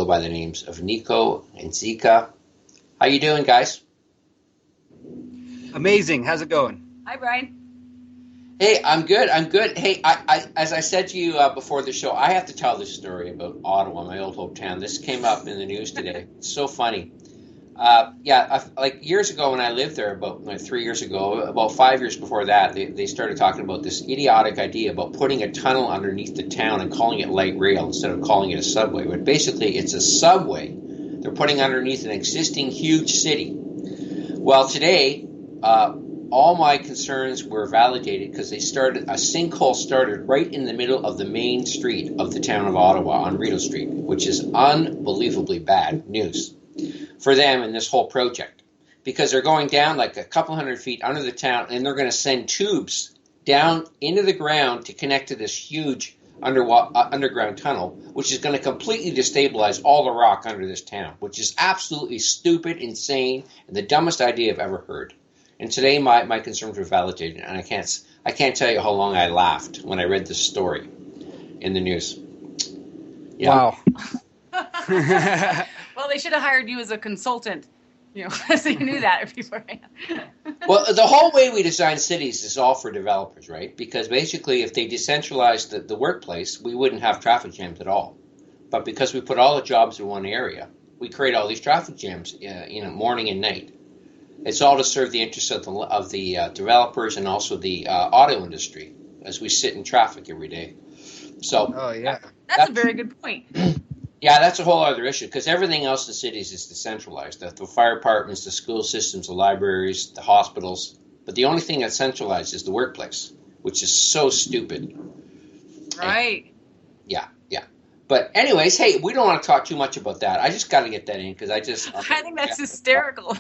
by the names of Neko and Zeeka. How you doing, guys? Amazing. How's it going? Hi, Brian. Hey, I'm good. Hey, as I said to you before the show, I have to tell this story about Ottawa, my old hometown. This came up in the news today. It's so funny. Like years ago when I lived there, about 3 years ago, about 5 years before that, they started talking about this idiotic idea about putting a tunnel underneath the town and calling it light rail instead of calling it a subway. But basically, it's a subway they're putting underneath an existing huge city. Well, today, all my concerns were validated because a sinkhole started right in the middle of the main street of the town of Ottawa on Rideau Street, which is unbelievably bad news for them in this whole project, because they're going down like a couple hundred feet under the town, and they're going to send tubes down into the ground to connect to this huge underground tunnel, which is going to completely destabilize all the rock under this town, which is absolutely stupid, insane, and the dumbest idea I've ever heard. And today my concerns were validated, and I can't tell you how long I laughed when I read this story in the news. Yeah. Wow. Well, they should have hired you as a consultant, so you knew that beforehand. Well, the whole way we design cities is all for developers, right? Because basically, if they decentralized the workplace, we wouldn't have traffic jams at all. But because we put all the jobs in one area, we create all these traffic jams, morning and night. It's all to serve the interests of the developers and also the auto industry as we sit in traffic every day. So, that's a very good point. Yeah, that's a whole other issue because everything else in cities is decentralized. The fire departments, the school systems, the libraries, the hospitals. But the only thing that's centralized is the workplace, which is so stupid. Right. And, yeah. But anyways, hey, we don't want to talk too much about that. I just got to get that in because I think that's hysterical.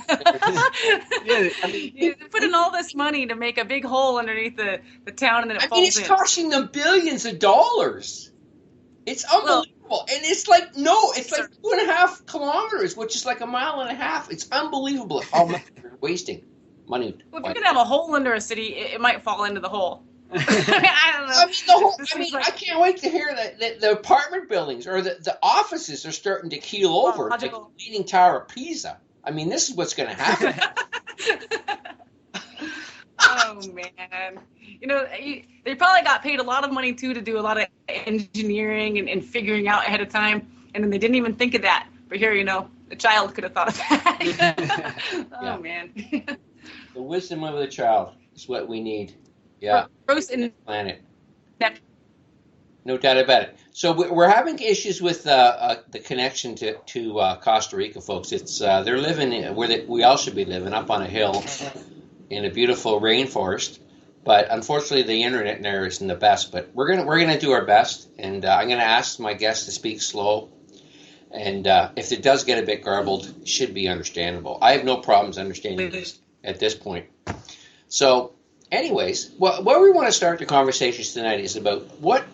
You put in all this money to make a big hole underneath the town and then it falls in. It's costing them billions of dollars. It's unbelievable. And it's like 2.5 kilometers, which is like a mile and a half. It's unbelievable how much they're wasting money. Well, if you're going to have a hole under a city, it might fall into the hole. I don't know. I can't wait to hear that the apartment buildings or the offices are starting to keel over like the Leaning Tower of Pisa. I mean, this is what's going to happen. Oh, man. They probably got paid a lot of money, too, to do a lot of engineering and figuring out ahead of time. And then they didn't even think of that. But here, a child could have thought of that. Oh, man. The wisdom of the child is what we need. Yeah. Gross in the planet. No doubt about it. So we're having issues with the connection to Costa Rica, folks. It's they're living where we all should be living, up on a hill in a beautiful rainforest. But unfortunately, the internet there isn't the best. But we're gonna do our best, and I'm gonna ask my guests to speak slow. And if it does get a bit garbled, it should be understandable. I have no problems understanding this at this point. So, anyways, where we want to start the conversations tonight is about what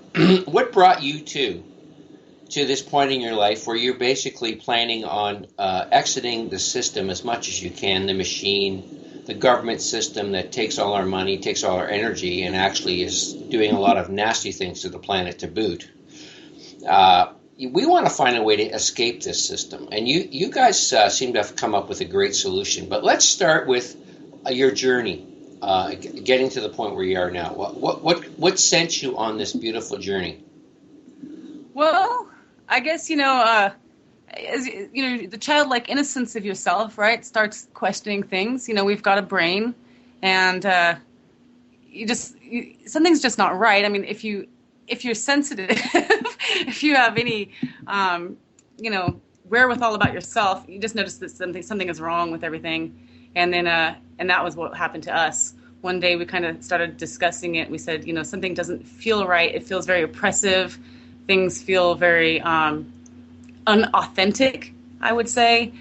brought you to this point in your life where you're basically planning on exiting the system as much as you can, the machine, the government system that takes all our money, takes all our energy, and actually is doing a lot of nasty things to the planet to boot. We want to find a way to escape this system, and you guys seem to have come up with a great solution. But let's start with your journey, getting to the point where you are now. What sent you on this beautiful journey? Well, I guess as the childlike innocence of yourself, right, starts questioning things. We've got a brain, and something's just not right. I mean, if you're sensitive, if you have any, wherewithal about yourself, you just notice that something is wrong with everything, and then and that was what happened to us. One day we kind of started discussing it. We said, something doesn't feel right. It feels very oppressive. Things feel very unauthentic, I would say.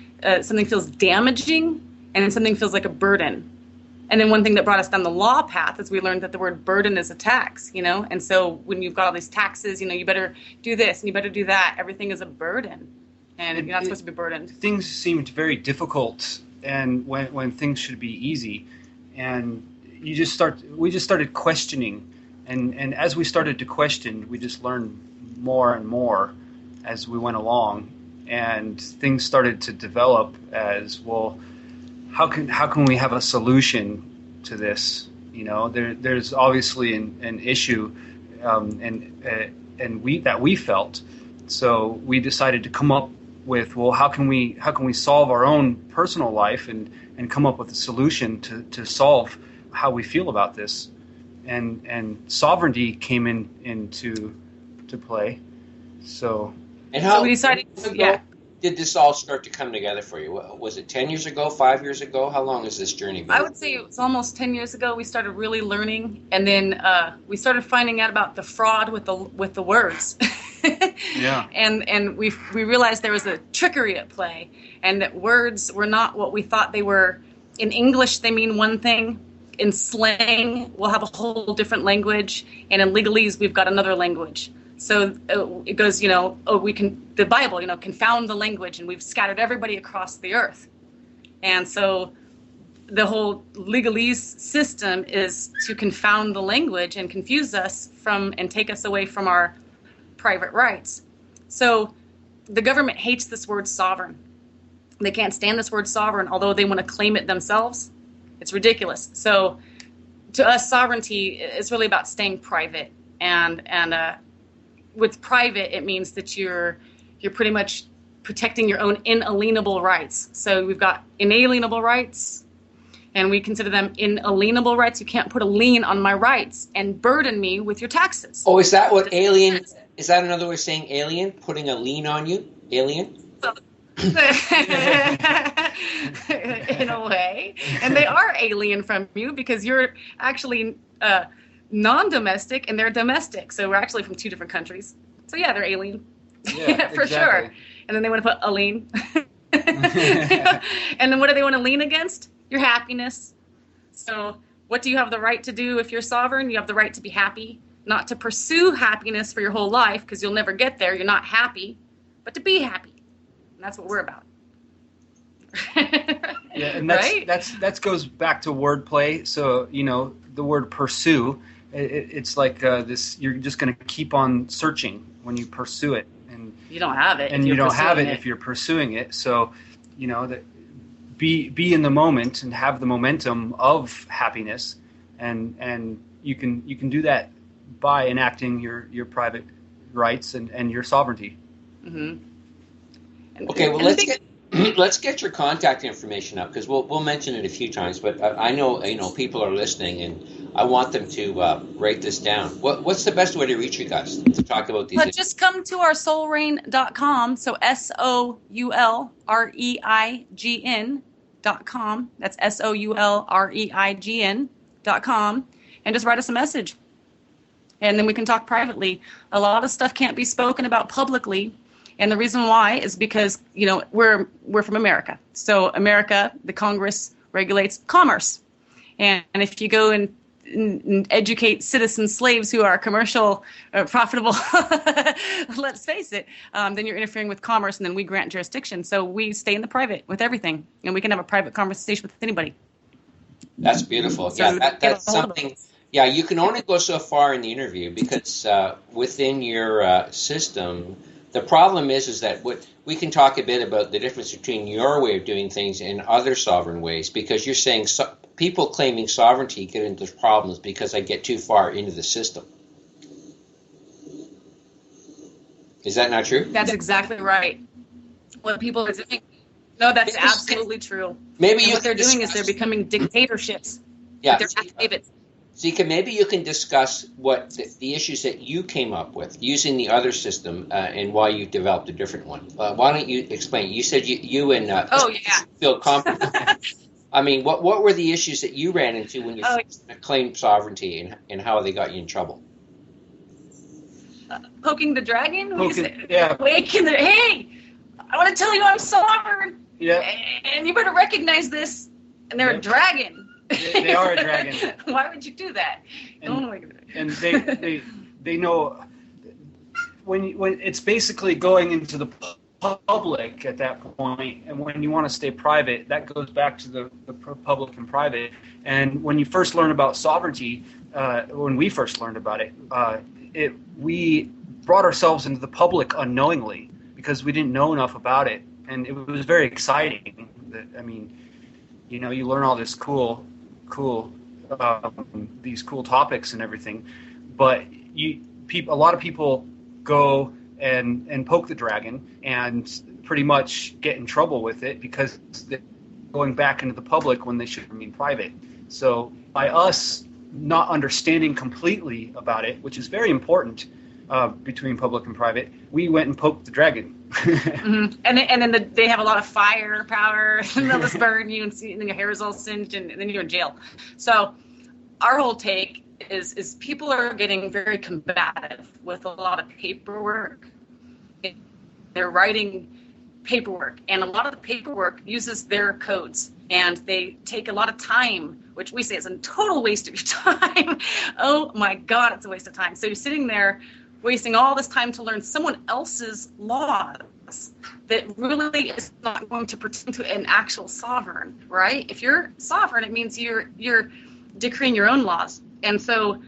Something feels damaging, and then something feels like a burden. And then one thing that brought us down the law path is we learned that the word burden is a tax, And so when you've got all these taxes, you better do this and you better do that. Everything is a burden, and you're not supposed to be burdened. Things seemed very difficult, and when things should be easy, and we just started questioning, and as we started to question, we just learned more and more as we went along, and things started to develop as, well, how can we have a solution to this? There's obviously an issue, and we felt. So we decided to come up with, well, how can we solve our own personal life and come up with a solution to solve how we feel about this, and sovereignty came into play. So. And how we decided, did this all start to come together for you? Was it 10 years ago, 5 years ago? How long has this journey been? I would say it's almost 10 years ago we started really learning, and then we started finding out about the fraud with the words. Yeah. And we realized there was a trickery at play, and that words were not what we thought they were. In English, they mean one thing. In slang, we'll have a whole different language, and in legalese, we've got another language. So it goes, the Bible, confound the language, and we've scattered everybody across the earth. And so the whole legalese system is to confound the language and confuse us and take us away from our private rights. So the government hates this word sovereign. They can't stand this word sovereign, although they want to claim it themselves. It's ridiculous. So to us, sovereignty is really about staying private, and with private, it means that you're pretty much protecting your own inalienable rights. So we've got inalienable rights, and we consider them inalienable rights. You can't put a lien on my rights and burden me with your taxes. Oh, is that what alien? Is that another way of saying alien? Putting a lien on you, alien? In a way, and they are alien from you because you're actually non-domestic and they're domestic, so we're actually from two different countries. So yeah, they're alien. Yeah, for sure. And then they want to put a lien. And then what do they want to lean against? Your happiness. So what do you have the right to do if you're sovereign? You have the right to be happy, not to pursue happiness for your whole life because you'll never get there. You're not happy, but to be happy. And that's what we're about. Yeah, and that goes back to wordplay. So, the word pursue, it's like this, you're just going to keep on searching when you pursue it. And you don't have it. And you don't have it if you're pursuing it. So, that be in the moment and have the momentum of happiness, and you can do that by enacting your private rights and your sovereignty. Mm-hmm. Okay, well, let's get your contact information up, because we'll mention it a few times. But I know people are listening, and I want them to write this down. What's the best way to reach you guys to talk about these? Just come to our soulreign.com. So SOULREIGN.com. That's SOULREIGN.com, and just write us a message, and then we can talk privately. A lot of stuff can't be spoken about publicly. And the reason why is because, we're from America. So America, the Congress regulates commerce. And if you go and educate citizen slaves who are commercial, profitable, let's face it, then you're interfering with commerce, and then we grant jurisdiction. So we stay in the private with everything, and we can have a private conversation with anybody. That's beautiful. So that's something. Yeah, you can only go so far in the interview because within your system, the problem is that we can talk a bit about the difference between your way of doing things and other sovereign ways, because you're saying people claiming sovereignty get into problems because they get too far into the system. Is that not true? That's exactly right. What people are doing. No, that's absolutely true. Maybe what they're doing is they're becoming dictatorships. Yeah. They're affidavits. Zeeka, maybe you can discuss what the issues that you came up with using the other system and why you developed a different one. Why don't you explain? You said you and feel confident. I mean, what were the issues that you ran into when you claimed sovereignty, and how they got you in trouble? Poking the dragon? Yeah. Hey, I want to tell you I'm sovereign. Yeah. And you better recognize this. And they're a dragon. They are a dragon. Why would you do that? And they know when it's basically going into the public at that point, and when you want to stay private, that goes back to the public and private. And when you first learn about sovereignty, when we first learned about it, we brought ourselves into the public unknowingly, because we didn't know enough about it, and it was very exciting. You learn all this cool these cool topics and everything, but a lot of people go and poke the dragon and pretty much get in trouble with it because they're going back into the public when they should remain private. So by us not understanding completely about it, which is very important between public and private, we went and poked the dragon. Mm-hmm. And then they have a lot of firepower, and they'll just burn you, and then your hair is all singed, and then you're in jail. So our whole take is people are getting very combative with a lot of paperwork. They're writing paperwork, and a lot of the paperwork uses their codes, and they take a lot of time, which we say is a total waste of your time. Oh my God, it's a waste of time. So you're sitting there wasting all this time to learn someone else's laws that really is not going to pertain to an actual sovereign, right? If you're sovereign, it means you're decreeing your own laws. And so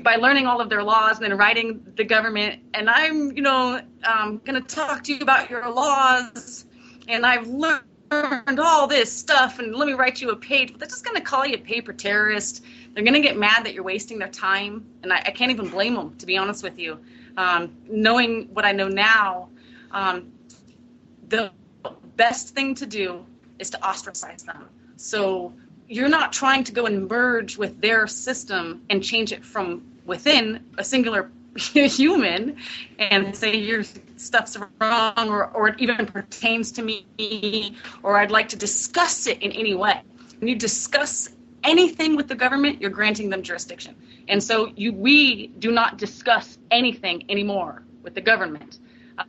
by learning all of their laws and then writing the government, and I'm going to talk to you about your laws, and I've learned all this stuff, and let me write you a page. They're just going to call you a paper terrorist. They're going to get mad that you're wasting their time, and I can't even blame them, to be honest with you. Knowing what I know now, the best thing to do is to ostracize them. So you're not trying to go and merge with their system and change it from within a singular human and say your stuff's wrong or it even pertains to me or I'd like to discuss it in any way. When you discuss anything with the government, you're granting them jurisdiction. And so we do not discuss anything anymore with the government.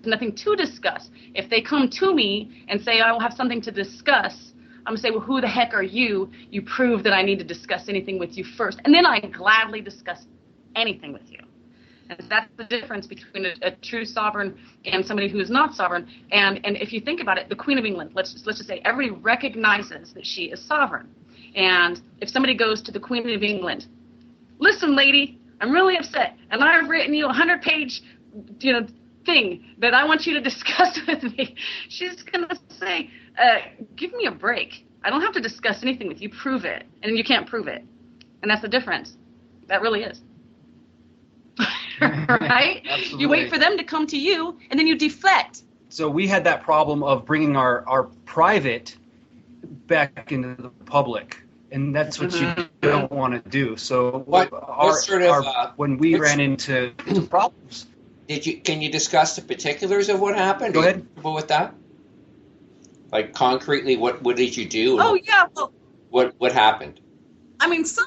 Nothing to discuss. If they come to me and say, I will have something to discuss, I'm going to say, well, who the heck are you? You prove that I need to discuss anything with you first. And then I gladly discuss anything with you. And that's the difference between a true sovereign and somebody who is not sovereign. And if you think about it, the Queen of England, let's just say everybody recognizes that she is sovereign. And if somebody goes to the Queen of England, listen, lady, I'm really upset, and I've written you a 100-page, thing that I want you to discuss with me. She's going to say, give me a break. I don't have to discuss anything with you. Prove it. And you can't prove it. And that's the difference. That really is. Right? Absolutely. You wait for them to come to you, and then you deflect. So we had that problem of bringing our private back into the public. And that's what you don't want to do. So when we ran into problems, can you discuss the particulars of what happened? Go ahead. Are you comfortable with that? Like concretely, what did you do? Oh yeah. Well, what happened? I mean, some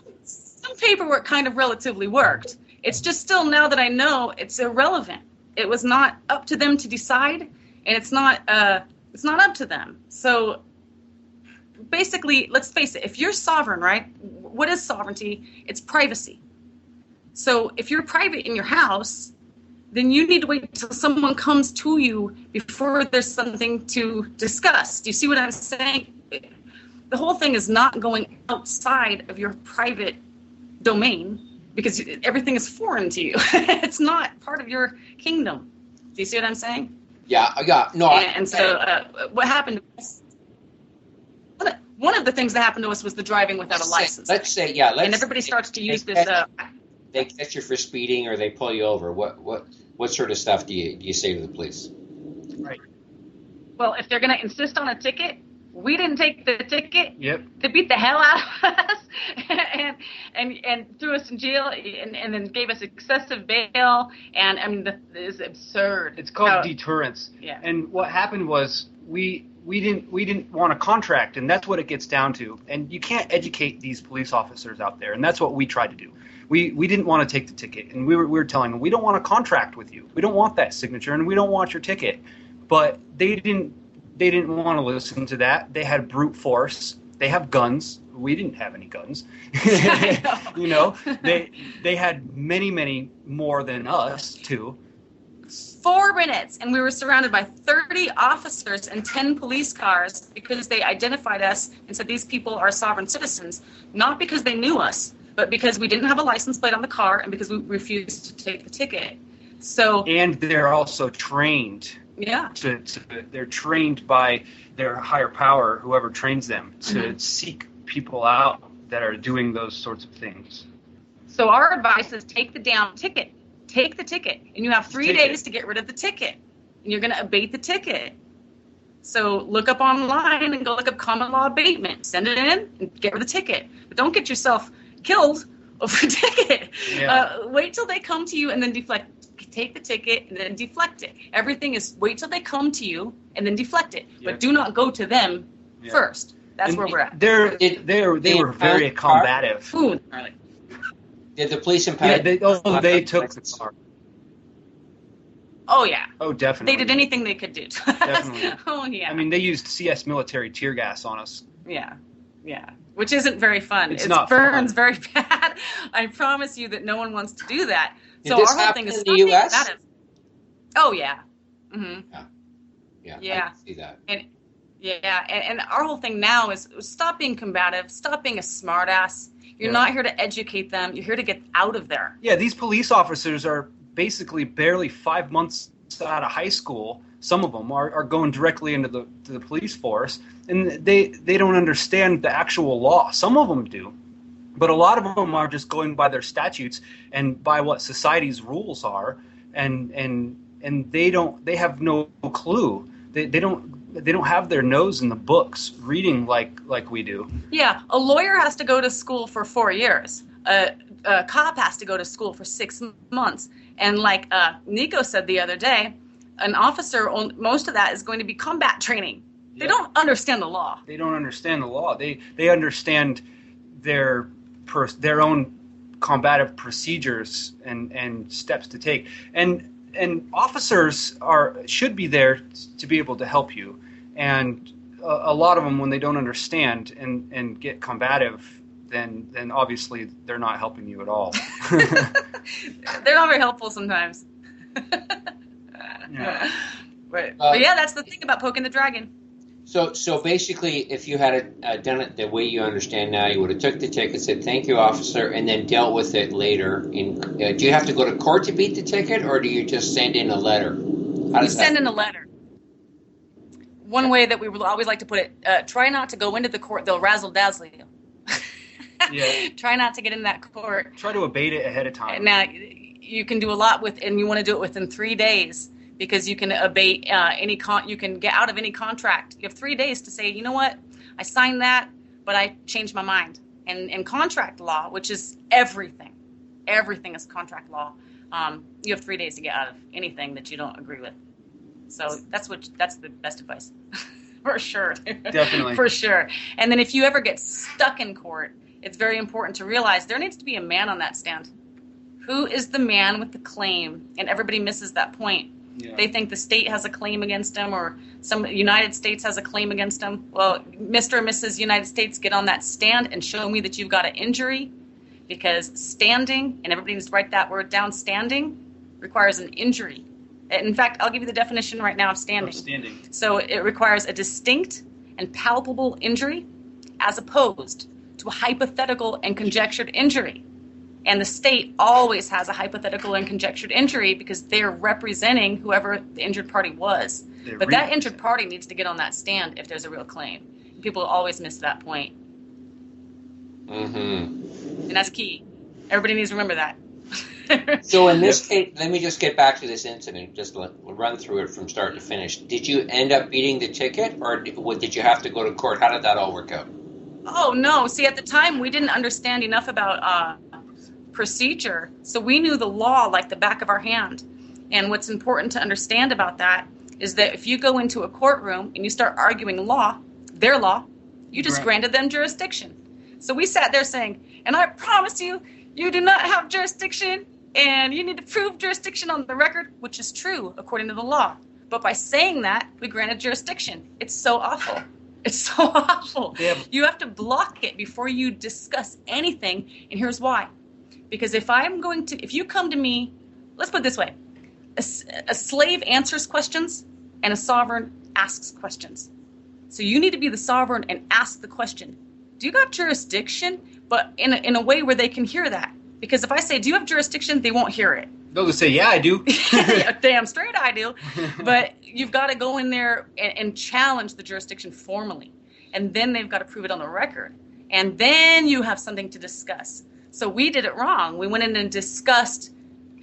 paperwork kind of relatively worked. It's just still now that I know it's irrelevant. It was not up to them to decide, and it's not up to them. So basically, let's face it, if you're sovereign, right, what is sovereignty? It's privacy. So if you're private in your house, then you need to wait until someone comes to you before there's something to discuss. Do you see what I'm saying? The whole thing is not going outside of your private domain because everything is foreign to you. It's not part of your kingdom. Do you see what I'm saying? Yeah. No. What happened to us? One of the things that happened to us was the driving without a license. And everybody starts to use this. They catch you for speeding, or they pull you over. What sort of stuff do you say to the police? Right. Well, if they're going to insist on a ticket, we didn't take the ticket. Yep. They beat the hell out of us and threw us in jail and then gave us excessive bail. And I mean, it's absurd. It's called deterrence. Yeah. And what happened was we didn't want a contract, and that's what it gets down to. And you can't educate these police officers out there, and that's what we tried to do. We didn't want to take the ticket, and we were telling them, we don't want a contract with you. We don't want that signature, and we don't want your ticket. But they didn't want to listen to that. They had brute force. They have guns. We didn't have any guns. They had many more than us too. 4 minutes, and we were surrounded by 30 officers and 10 police cars because they identified us and said these people are sovereign citizens, not because they knew us, but because we didn't have a license plate on the car and because we refused to take the ticket. So, and they're also trained Yeah. They're trained by their higher power, whoever trains them, to seek people out that are doing those sorts of things. So our advice is take the damn ticket. Take the ticket. And you have 3 days to get rid of the ticket. And you're going to abate the ticket. So look up online and go look up common law abatement. Send it in and get rid of the ticket. But don't get yourself killed over a ticket. Yeah. Wait till they come to you and then deflect. Take the ticket and then deflect it. Everything is wait till they come to you and then deflect it. But do not go to them first. That's where we're at. They were very combative. Ooh, gnarly. Did the police impound? Yeah, they took the car. Oh, yeah. Oh, definitely. They did anything they could do. Definitely. Oh, yeah. I mean, they used CS military tear gas on us. Yeah. Which isn't very fun. It burns very bad. I promise you that no one wants to do that. Did So this our whole happen thing is in stop the being US? combative. Oh, yeah. Mm-hmm. Yeah. Yeah. I can see that. And our whole thing now is stop being combative. Stop being a smartass. You're not here to educate them. You're here to get out of there. Yeah, these police officers are basically barely 5 months out of high school. Some of them are going directly into the police force, and they don't understand the actual law. Some of them do, but a lot of them are just going by their statutes and by what society's rules are, and they have no clue. They don't have their nose in the books reading like we do. Yeah, a lawyer has to go to school for 4 years. A cop has to go to school for 6 months. And like Neko said the other day, an officer, most of that is going to be combat training. They don't understand the law. They don't understand the law. They understand their own combative procedures and steps to take. And officers should be there to be able to help you. And a lot of them, when they don't understand and get combative, then obviously they're not helping you at all. They're not very helpful sometimes. Yeah. But yeah, that's the thing about poking the dragon. So basically, if you had done it the way you understand now, you would have took the ticket, said thank you, officer, and then dealt with it later. Do you have to go to court to beat the ticket, or do you just send in a letter? You send in a letter. One way that we would always like to put it: try not to go into the court; they'll razzle dazzle you. Yeah. Try not to get in that court. Try to abate it ahead of time. Now, you can do a lot and you want to do it within 3 days. Because you can abate you can get out of any contract. You have 3 days to say, you know what, I signed that, but I changed my mind. And in contract law, which is everything is contract law. You have 3 days to get out of anything that you don't agree with. So that's the best advice, for sure. Definitely, for sure. And then if you ever get stuck in court, it's very important to realize there needs to be a man on that stand. Who is the man with the claim? And everybody misses that point. Yeah. They think the state has a claim against them or some United States has a claim against them. Well, Mr. and Mrs. United States, get on that stand and show me that you've got an injury, because standing, and everybody needs to write that word down, standing requires an injury. In fact, I'll give you the definition right now of standing. So it requires a distinct and palpable injury as opposed to a hypothetical and conjectured injury. And the state always has a hypothetical and conjectured injury because they're representing whoever the injured party was. But that injured party needs to get on that stand if there's a real claim. People always miss that point. Mm-hmm. And that's key. Everybody needs to remember that. So in this case, let me just get back to this incident. We'll run through it from start to finish. Did you end up beating the ticket, or did you have to go to court? How did that all work out? Oh, no. See, at the time, we didn't understand enough about procedure, so we knew the law like the back of our hand. And what's important to understand about that is that if you go into a courtroom and you start arguing their law, you just granted them jurisdiction. So we sat there saying, and I promise you, you do not have jurisdiction, and you need to prove jurisdiction on the record, which is true according to the law. But by saying that, we granted jurisdiction. It's so awful. It's so awful. Yeah. You have to block it before you discuss anything, and here's why. Because if you come to me, let's put it this way, a slave answers questions and a sovereign asks questions. So you need to be the sovereign and ask the question, do you got jurisdiction? But in a way where they can hear that. Because if I say, do you have jurisdiction, they won't hear it. They'll just say, yeah, I do. Yeah, damn straight I do. But you've got to go in there and challenge the jurisdiction formally. And then they've got to prove it on the record. And then you have something to discuss. So we did it wrong. We went in and discussed,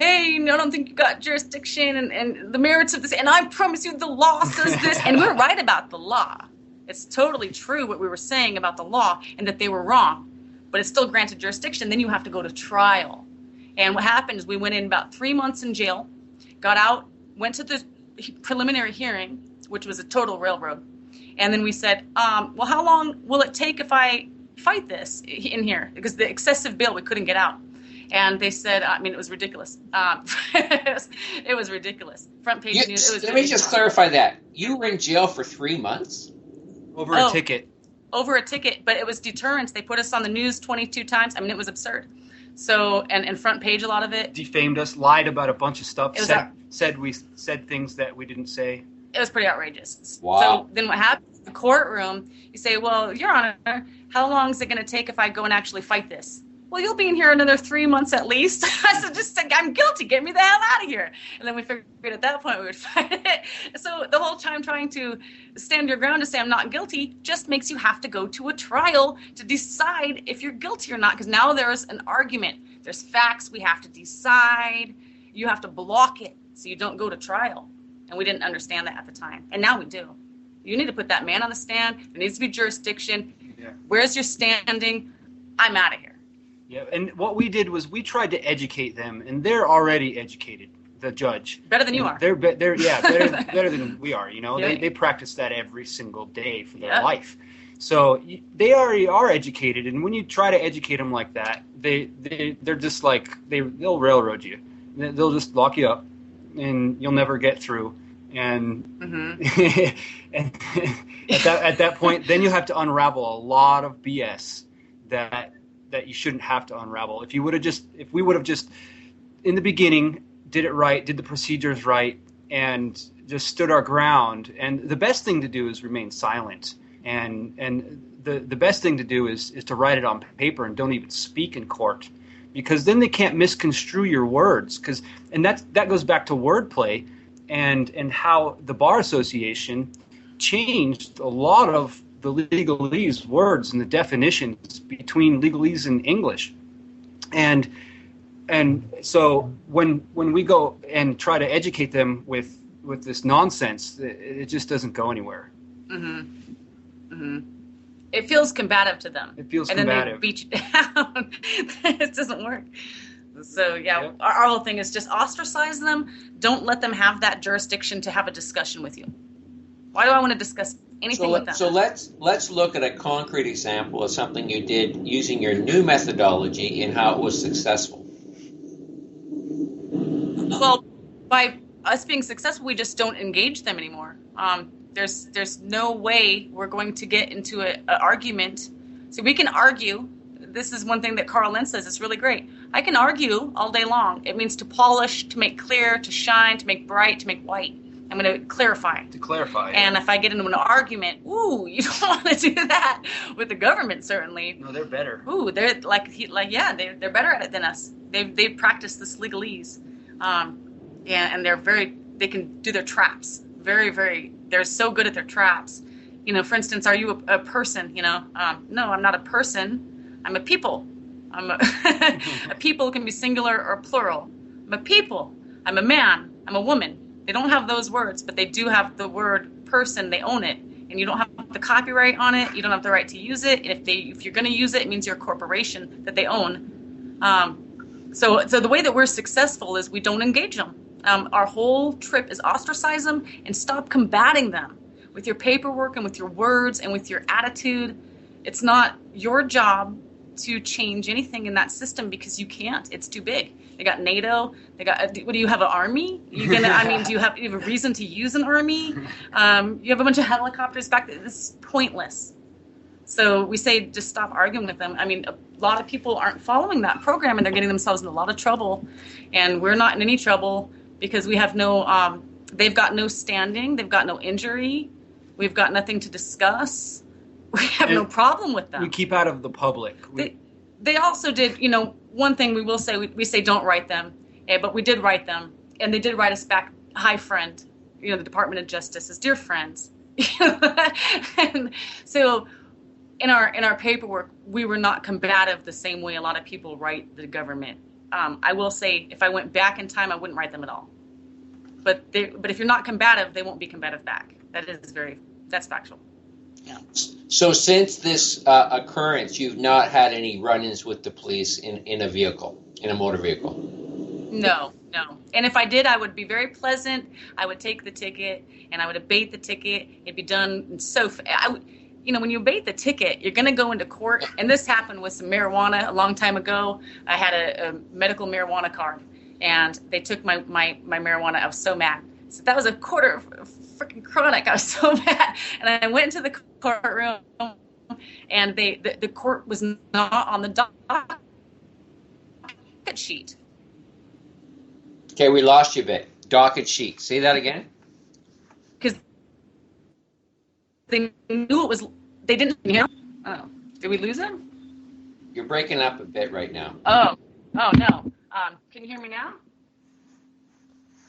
hey, I don't think you got jurisdiction and the merits of this. And I promise you the law says this. And we're right about the law. It's totally true what we were saying about the law and that they were wrong. But it's still granted jurisdiction. Then you have to go to trial. And what happened is we went in about 3 months in jail, got out, went to the preliminary hearing, which was a total railroad. And then we said, well, how long will it take if I fight this in here? Because the excessive bail, we couldn't get out. And they said, it was ridiculous. It was ridiculous. Front page news. It was Let me just clarify that. You were in jail for 3 months? Over a ticket. Over a ticket, but it was deterrence. They put us on the news 22 times. It was absurd. So, and front page, a lot of it. Defamed us, lied about a bunch of stuff, said we said things that we didn't say. It was pretty outrageous. Wow. So then what happens in the courtroom, you say, well, Your Honor, how long is it going to take if I go and actually fight this? Well, you'll be in here another 3 months at least. I said, just I'm guilty. Get me the hell out of here. And then we figured at that point we would fight it. So the whole time trying to stand your ground to say I'm not guilty just makes you have to go to a trial to decide if you're guilty or not. Because now there's an argument. There's facts we have to decide. You have to block it so you don't go to trial. And we didn't understand that at the time. And now we do. You need to put that man on the stand. There needs to be jurisdiction. Yeah. Where's your standing? I'm out of here. Yeah, and what we did was we tried to educate them, and they're already educated. The judge better than you are. They're better than we are. You know, yeah. They practice that every single day for their life. So they already are educated, and when you try to educate them like that, they're just like they'll railroad you. They'll just lock you up, and you'll never get through. And, and at that point, then you have to unravel a lot of BS that you shouldn't have to unravel. If we would have just in the beginning did it right, did the procedures right, and just stood our ground. And the best thing to do is remain silent. And the best thing to do is to write it on paper and don't even speak in court, because then they can't misconstrue your words. And that goes back to wordplay and how the Bar Association changed a lot of the legalese words and the definitions between legalese and English. And so when we go and try to educate them with this nonsense, it just doesn't go anywhere. Mm-hmm. Mm-hmm. It feels combative to them. It feels combative. And then they beat you down. It doesn't work. So, yeah, our whole thing is just ostracize them. Don't let them have that jurisdiction to have a discussion with you. Why do I want to discuss anything with them? So let's look at a concrete example of something you did using your new methodology and how it was successful. Well, by us being successful, we just don't engage them anymore. There's no way we're going to get into an argument. So we can argue. This is one thing that Carl Lentz says. It's really great. I can argue all day long. It means to polish, to make clear, to shine, to make bright, to make white. I'm going to clarify. To clarify. And if I get into an argument, you don't want to do that with the government, certainly. No, they're better. They're they're better at it than us. They've practiced this legalese. And they can do their traps. Very, very, they're so good at their traps. For instance, are you a person? No, I'm not a person. I'm a people. A people can be singular or plural. I'm a people. I'm a man. I'm a woman. They don't have those words, but they do have the word person. They own it. And you don't have the copyright on it. You don't have the right to use it. And if you're going to use it, it means you're a corporation that they own. So the way that we're successful is we don't engage them. Our whole trip is ostracize them and stop combating them with your paperwork and with your words and with your attitude. It's not your job to change anything in that system because you can't. It's too big. They got NATO. They got. What do you have? An army? Do you have a reason to use an army? You have a bunch of helicopters back there. This is pointless. So we say just stop arguing with them. A lot of people aren't following that program and they're getting themselves in a lot of trouble. And we're not in any trouble because we have no. They've got no standing. They've got no injury. We've got nothing to discuss. We have no problem with them. We keep out of the public. They also did, one thing we will say, we say don't write them. But we did write them, and they did write us back, "Hi, friend," the Department of Justice as "Dear friends." And so in our paperwork, we were not combative the same way a lot of people write the government. I will say, if I went back in time, I wouldn't write them at all. But if you're not combative, they won't be combative back. That's factual. Yeah. So since this occurrence, you've not had any run-ins with the police in a vehicle, in a motor vehicle? No. And if I did, I would be very pleasant. I would take the ticket, and I would abate the ticket. It'd be done when you abate the ticket, you're going to go into court. And this happened with some marijuana a long time ago. I had a medical marijuana card, and they took my marijuana. I was so mad. So that was a quarter of freaking chronic. I was so mad. And I went into the courtroom, and the court was not on the docket sheet. Okay, we lost you a bit. Docket sheet. Say that again. Because they knew it was. They didn't. Oh, did we lose him? You're breaking up a bit right now. Oh no. Can you hear me now?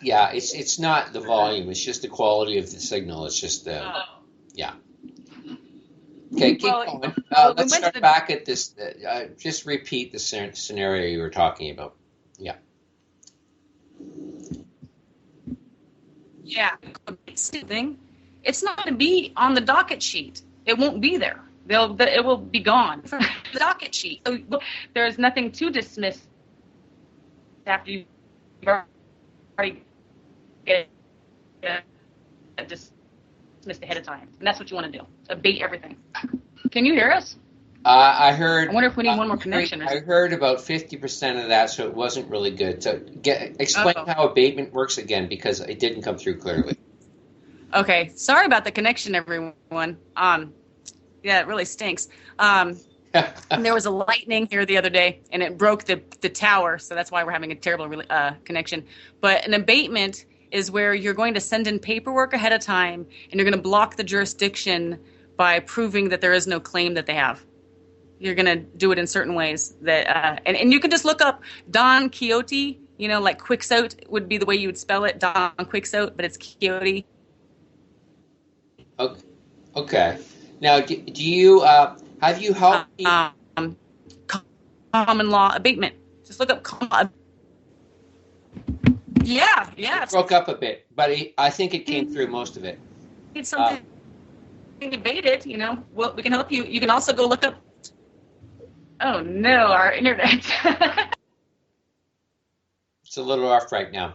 Yeah, it's not the volume. It's just the quality of the signal. It's just yeah. Okay, keep going. Let's start back at this. Just repeat the scenario you were talking about. Yeah. Yeah. It's not going to be on the docket sheet. It won't be there. It will be gone from the docket sheet. So there's nothing to dismiss after you've already get dismissed ahead of time. And that's what you want to do. Abate everything. Can you hear us? I heard. I wonder if we need one more connection. I heard about 50% of that, so it wasn't really good. So explain how abatement works again, because it didn't come through clearly. Okay, sorry about the connection, everyone. Yeah, it really stinks. There was a lightning here the other day, and it broke the tower, so that's why we're having a terrible connection. But an abatement is where you're going to send in paperwork ahead of time, and you're going to block the jurisdiction by proving that there is no claim that they have. You're going to do it in certain ways that, and you can just look up Don Quixote. Like Quixote would be the way you would spell it, Don Quixote, but it's Quixote. Okay. Now, do you have you helped me? Common law abatement. Just look up Yeah. It broke up a bit, but I think it came through most of it. It's something debated. Well, we can help you. You can also go look up. Oh no, our internet. It's a little off right now.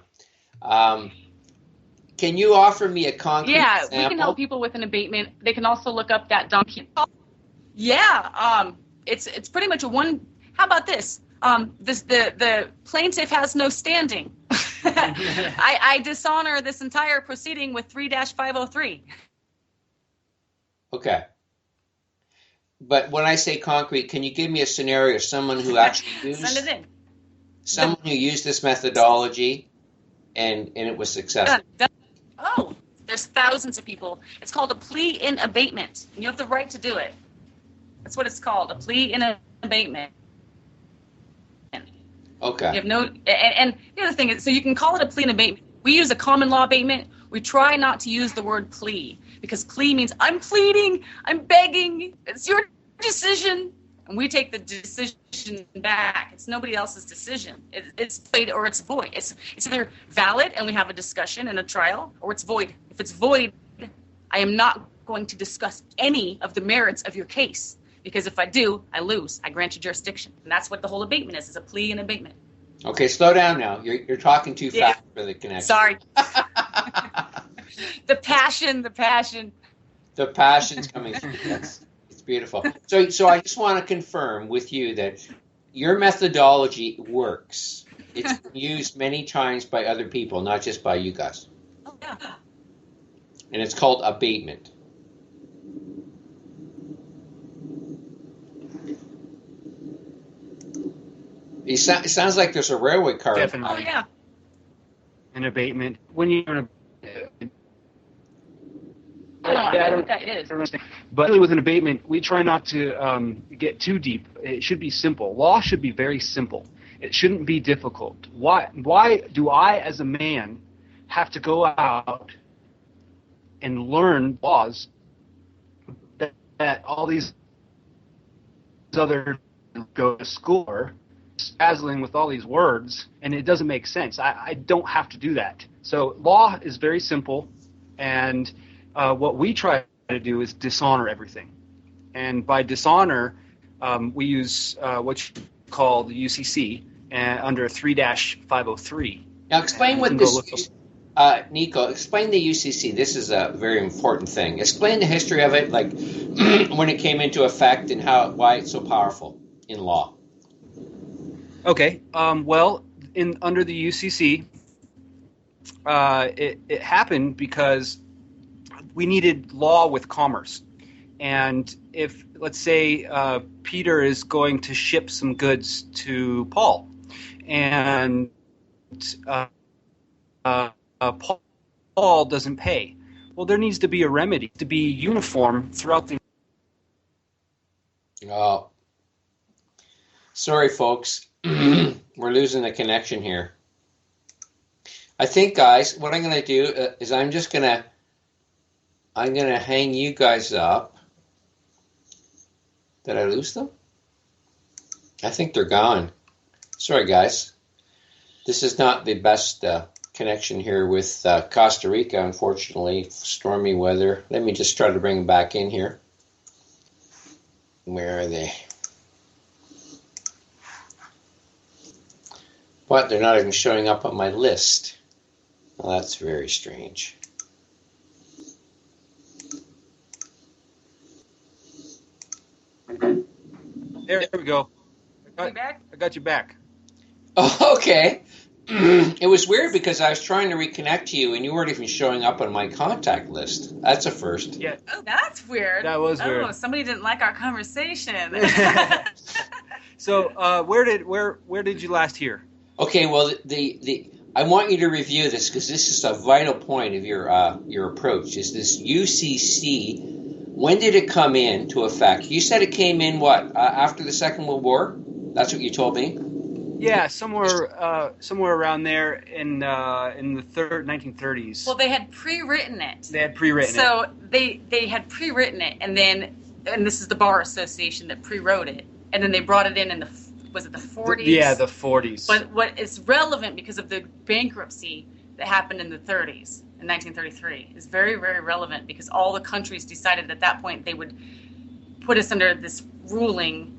Can you offer me a concrete example? We can help people with an abatement. They can also look up that donkey. Yeah, it's pretty much a one. How about this? The plaintiff has no standing. I dishonor this entire proceeding with 3-503. Okay. But when I say concrete, can you give me a scenario of someone who actually used Send it in. Someone who used this methodology and it was successful? Oh, there's thousands of people. It's called a plea in abatement. You have the right to do it. That's what it's called, a plea in abatement. Okay. You have no, and the other thing is, so you can call it a plea in abatement. We use a common law abatement. We try not to use the word plea, because plea means I'm pleading, I'm begging, it's your decision. And we take the decision back. It's nobody else's decision. It's void or it's void. It's either valid and we have a discussion and a trial, or it's void. If it's void, I am not going to discuss any of the merits of your case, because if I do, I lose. I grant you jurisdiction. And that's what the whole abatement is a plea and abatement. Okay, slow down now. You're talking too fast for the connection. Sorry. The passion. The passion's coming through. It's beautiful. So I just want to confirm with you that your methodology works. It's been used many times by other people, not just by you guys. Oh, yeah. And it's called abatement. It sounds like there's a railway car. Definitely. Oh, yeah. An abatement. When you're I don't know what that is. But with an abatement, we try not to get too deep. It should be simple. Law should be very simple. It shouldn't be difficult. Why do I, as a man, have to go out and learn laws that all these other go to school are dazzling with all these words, and it doesn't make sense. I don't have to do that. So law is very simple, and what we try to do is dishonor everything. And by dishonor, we use what you call the UCC under 3-503. Now explain what this Neko, explain the UCC. This is a very important thing. Explain the history of it, like when it came into effect and why it's so powerful in law. Okay. Well, under the UCC, it happened because we needed law with commerce. And if, let's say, Peter is going to ship some goods to Paul, and Paul doesn't pay, well, there needs to be a remedy to be uniform throughout the. Oh, sorry, folks. We're losing the connection here. I think, guys, what I'm going to do is I'm going to hang you guys up. Did I lose them? I think they're gone. Sorry, guys. This is not the best connection here with Costa Rica, unfortunately. Stormy weather. Let me just try to bring them back in here. Where are they? But they're not even showing up on my list. Well, that's very strange. There we go. You back? I got you back. Oh, okay. It was weird because I was trying to reconnect to you and you weren't even showing up on my contact list. That's a first. Yeah. Oh, that's weird. That was weird. Oh, somebody didn't like our conversation. So, where did you last hear? Okay, well, I want you to review this because this is a vital point of your approach. Is this UCC? When did it come into effect? You said it came in after the Second World War? That's what you told me. Yeah, somewhere around there in the 1930s. Well, they had pre-written it. They had pre-written it. So they had pre-written it, and this is the Bar Association that pre-wrote it, and then they brought it in the was it the 40s? Yeah, the 40s. But what is relevant because of the bankruptcy that happened in the 30s, in 1933, is very, very relevant because all the countries decided at that point they would put us under this ruling.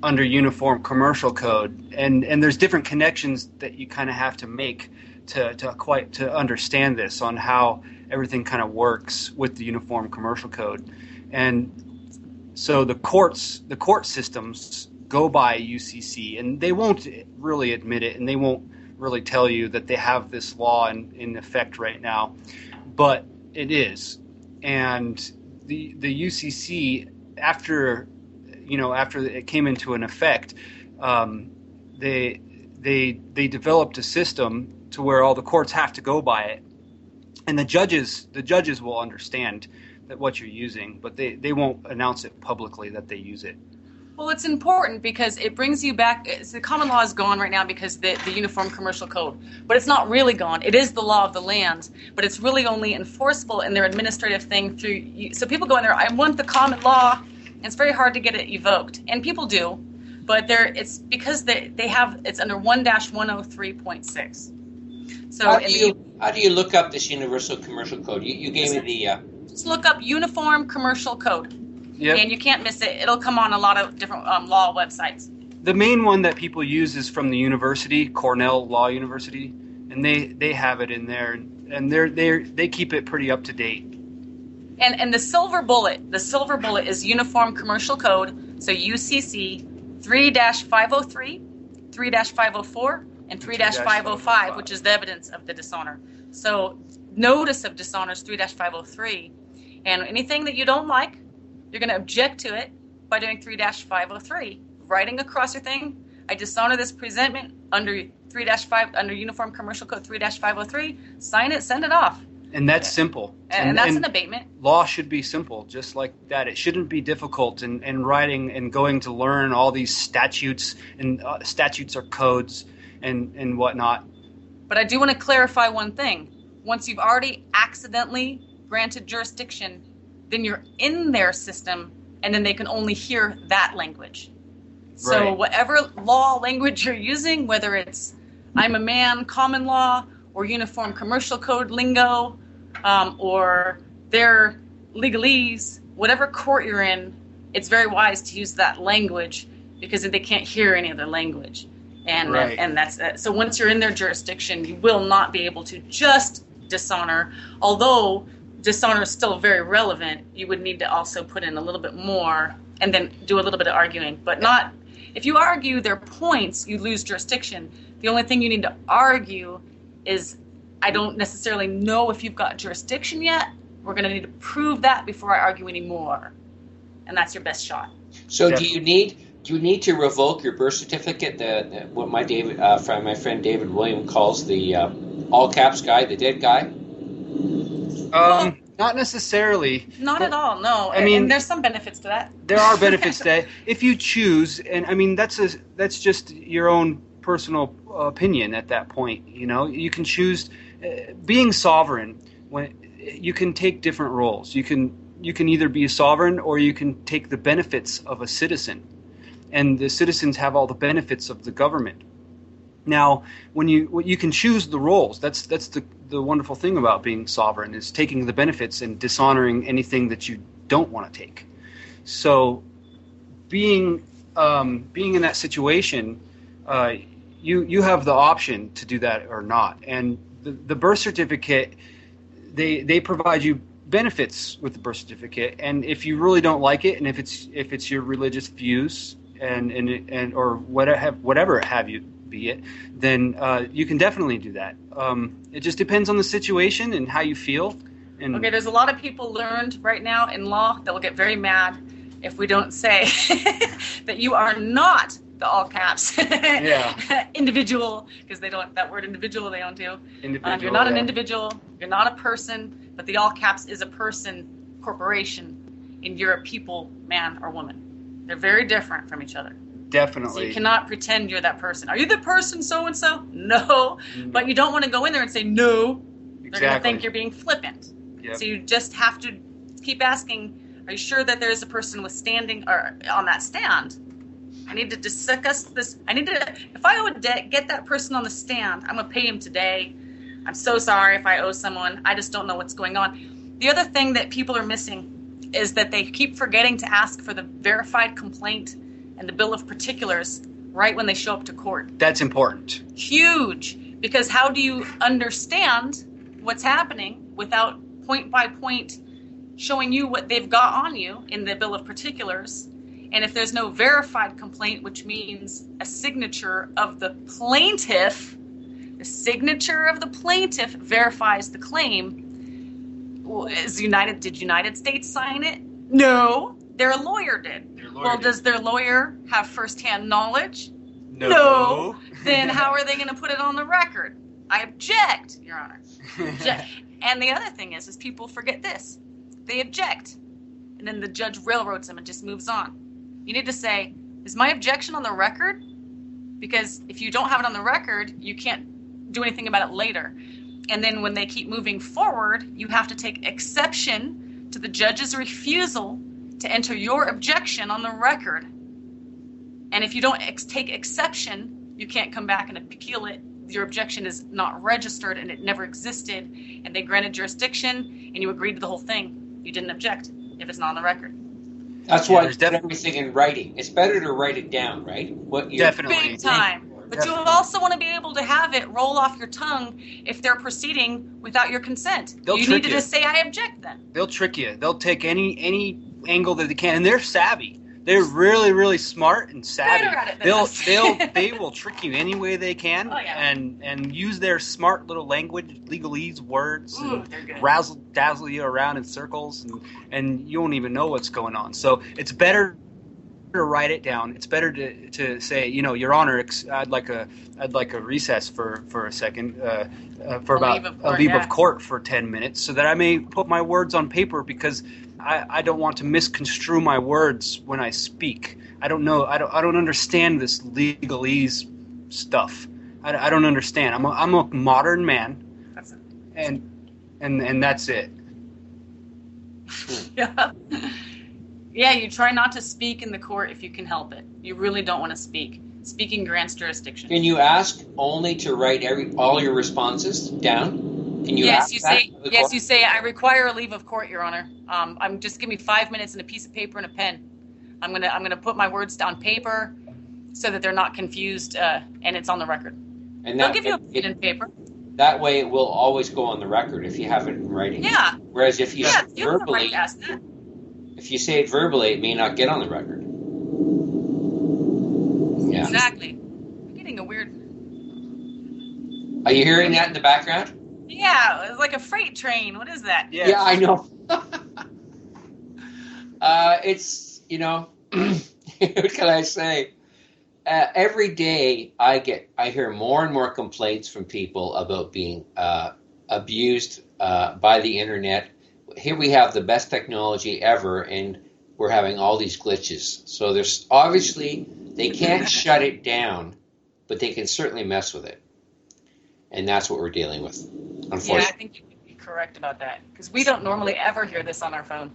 Under Uniform Commercial Code. And there's different connections that you kind of have to make to understand this on how everything kind of works with the Uniform Commercial Code. And so the court systems go by UCC, and they won't really admit it, and they won't really tell you that they have this law in effect right now, but it is. And the UCC, after it came into an effect, they developed a system to where all the courts have to go by it, and the judges will understand that what you're using, but they won't announce it publicly that they use it. Well, it's important because it brings you back. The common law is gone right now because the Uniform Commercial Code, but it's not really gone. It is the law of the land, but it's really only enforceable in their administrative thing through. So people go in there, I want the common law. And it's very hard to get it evoked, and people do, but it's because they have it's under 1-103.6. So how do you look up this Universal Commercial Code? You gave me the. Just look up Uniform Commercial Code. Yep. And you can't miss it. It'll come on a lot of different law websites. The main one that people use is from the university, Cornell Law University, and they have it in there, and they keep it pretty up to date. And the silver bullet is Uniform Commercial Code, so UCC 3-503, 3-504, and 3-505, which is the evidence of the dishonor. So notice of dishonor is 3-503, and anything that you don't like, you're going to object to it by doing 3-503, writing across your thing. I dishonor this presentment under 3-5 under Uniform Commercial Code 3-503. Sign it, send it off. And that's simple. And that's an abatement. Law should be simple, just like that. It shouldn't be difficult and writing and going to learn all these statutes and statutes or codes and whatnot. But I do want to clarify one thing. Once you've already accidentally granted jurisdiction, then you're in their system, and then they can only hear that language. So Right. whatever law language you're using, whether it's I'm a man, common law, or uniform commercial code lingo, or their legalese, whatever court you're in, it's very wise to use that language because they can't hear any other language. And Right. and that's so once you're in their jurisdiction, you will not be able to just dishonor. Although dishonor is still very relevant, you would need to also put in a little bit more and then do a little bit of arguing. But not if you argue their points, you lose jurisdiction. The only thing you need to argue is I don't necessarily know if you've got jurisdiction yet. We're going to need to prove that before I argue anymore. And that's your best shot. So Definitely. do you need to revoke your birth certificate? What my friend David William calls the all caps guy, the dead guy. Not necessarily. Not at all, no. I mean, and there's some benefits to that. There are benefits to that if you choose, and I mean that's just your own personal opinion at that point. You know, you can choose being sovereign. When you can take different roles, you can either be a sovereign or you can take the benefits of a citizen, and the citizens have all the benefits of the government. Now, when you can choose the roles, that's the wonderful thing about being sovereign is taking the benefits and dishonoring anything that you don't want to take. So, being in that situation, you have the option to do that or not. And the birth certificate, they provide you benefits with the birth certificate, and if you really don't like it, and if it's your religious views and or whatever have you be it, then you can definitely do that. It just depends on the situation and how you feel. And Okay, there's a lot of people learned right now in law that will get very mad if we don't say that you are not the all caps individual, because they don't, that word individual they don't do. Individual, you're not an individual, you're not a person, but the all caps is a person, corporation, and you're a people, man or woman. They're very different from each other. definitely. So you cannot pretend you're that person. Are you the person so-and-so? No. But you don't want to go in there and say no. They're going to think you're being flippant. Yep. So you just have to keep asking, are you sure that there's a person with standing or on that stand? I need to discuss this. If I would get that person on the stand, I'm going to pay him today. I'm so sorry if I owe someone. I just don't know what's going on. The other thing that people are missing is that they keep forgetting to ask for the verified complaint and the bill of particulars right when they show up to court. That's important. Huge, because how do you understand what's happening without point by point showing you what they've got on you in the bill of particulars? And if there's no verified complaint, which means a signature of the plaintiff, the signature of the plaintiff verifies the claim. Did United States sign it? No. Their lawyer did. Does their lawyer have firsthand knowledge? No. Then how are they going to put it on the record? I object, Your Honor. And the other thing is people forget this. They object. And then the judge railroads them and just moves on. You need to say, is my objection on the record? Because if you don't have it on the record, you can't do anything about it later. And then when they keep moving forward, you have to take exception to the judge's refusal to enter your objection on the record. And if you don't take exception, you can't come back and appeal it. Your objection is not registered and it never existed. And they granted jurisdiction and you agreed to the whole thing. You didn't object if it's not on the record. That's why there's everything in writing. It's better to write it down, right? Definitely. Big time. But you also want to be able to have it roll off your tongue if they're proceeding without your consent. You need to just say, I object then. They'll trick you. They'll take any angle that they can. And they're savvy. They're really, really smart and savvy. Better at it than us. They will trick you any way they can and use their smart little language, legalese words, and razzle-dazzle you around in circles, and you won't even know what's going on. So it's better to write it down. It's better to say, Your Honor, I'd like a recess for a second, for about a leave of court for 10 minutes, so that I may put my words on paper, because I don't want to misconstrue my words when I speak. I don't know. I don't understand this legalese stuff. I don't understand. I'm a modern man, and that's it. Yeah. Yeah, you try not to speak in the court if you can help it. You really don't want to speak. Speaking grants jurisdiction. Can you ask only to write all your responses down? Can you ask that? Yes, you say, I require a leave of court, Your Honor. I'm just give me 5 minutes and a piece of paper and a pen. I'm gonna put my words down paper so that they're not confused, and it's on the record. And they'll give you a pen and paper. That way, it will always go on the record if you have it in writing. Yeah. Whereas if you say it verbally, ask that. if you say it verbally, it may not get on the record. Yeah. Exactly. I'm getting a weird. Are you hearing that in the background? Yeah, it's like a freight train. What is that? Yes. Yeah, I know. It's what can I say? Every day I hear more and more complaints from people about being abused by the internet. Here we have the best technology ever, and we're having all these glitches. So there's obviously they can't shut it down, but they can certainly mess with it, and that's what we're dealing with. Unfortunately, yeah, I think you could be correct about that, because we don't normally ever hear this on our phone.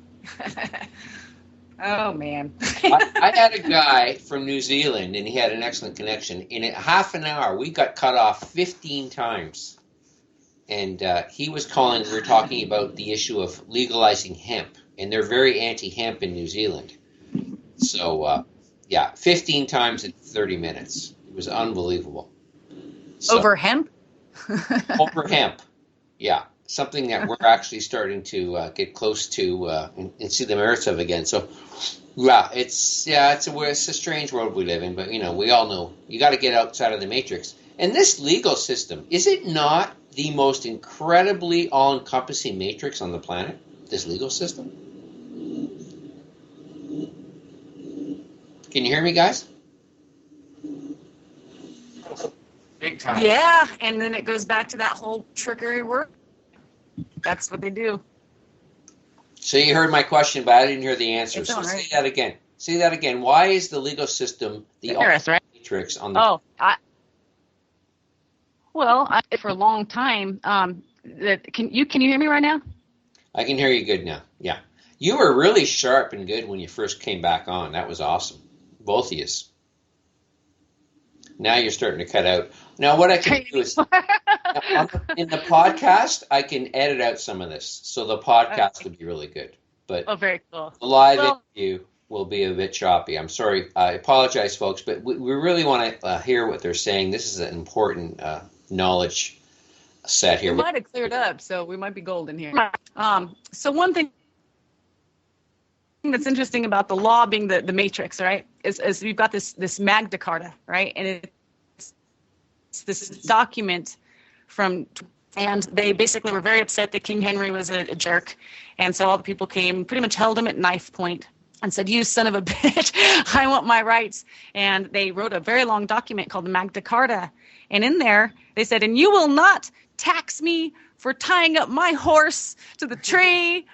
Oh, man. I had a guy from New Zealand, and he had an excellent connection. In half an hour, we got cut off 15 times. And he was calling, we were talking about the issue of legalizing hemp. And they're very anti-hemp in New Zealand. So, 15 times in 30 minutes. It was unbelievable. So, over hemp? Over hemp, yeah. Something that we're actually starting to get close to and see the merits of again. So, it's a strange world we live in, but we all know you got to get outside of the matrix. And this legal system, is it not the most incredibly all-encompassing matrix on the planet? This legal system. Can you hear me, guys? Big time. Yeah, and then it goes back to that whole trickery work. That's what they do. So you heard my question, but I didn't hear the answer. So say that again. Say that again. Why is the legal system the matrix on the? For a long time. Can you hear me right now? I can hear you good now. Yeah, you were really sharp and good when you first came back on. That was awesome, both of you. Now you're starting to cut out. Now what I can do is, in the podcast, I can edit out some of this, so the podcast would be really good. But very cool. The live interview will be a bit choppy. I'm sorry. I apologize, folks, but we really want to hear what they're saying. This is an important knowledge set here. We might have cleared up, so we might be golden here. So one thing that's interesting about the law being the matrix, right, is we've got this Magna Carta, right, and it's this document and they basically were very upset that King Henry was a jerk, and so all the people came, pretty much held him at knife point and said, "You son of a bitch, I want my rights." And they wrote a very long document called the Magna Carta, and in there they said, "And you will not tax me for tying up my horse to the tree."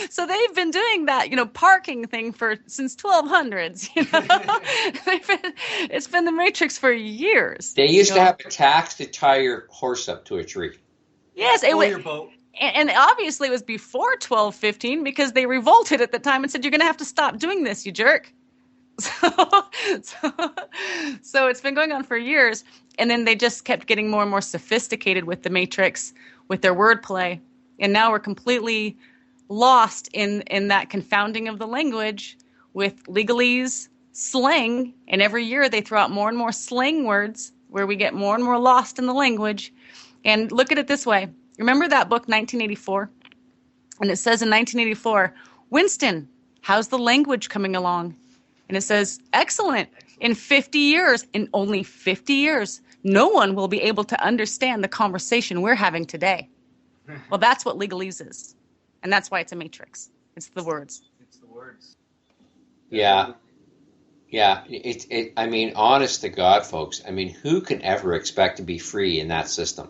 So they've been doing that, parking thing since 1200s. It's been the matrix for years. They used to have a tax to tie your horse up to a tree. Yes, it was. Your boat. And obviously it was before 1215 because they revolted at the time and said, "You're going to have to stop doing this, you jerk." So it's been going on for years, and then they just kept getting more and more sophisticated with the matrix, with their wordplay, and now we're completely lost in that confounding of the language with legalese, slang, and every year they throw out more and more slang words where we get more and more lost in the language. And look at it this way. Remember that book, 1984? And it says in 1984, "Winston, how's the language coming along?" And it says, "Excellent. In 50 years, in only 50 years, no one will be able to understand the conversation we're having today." Well, that's what legalese is. And that's why it's a matrix. It's the words. It's the words. Yeah. Yeah, I mean, honest to God, folks. I mean, who can ever expect to be free in that system?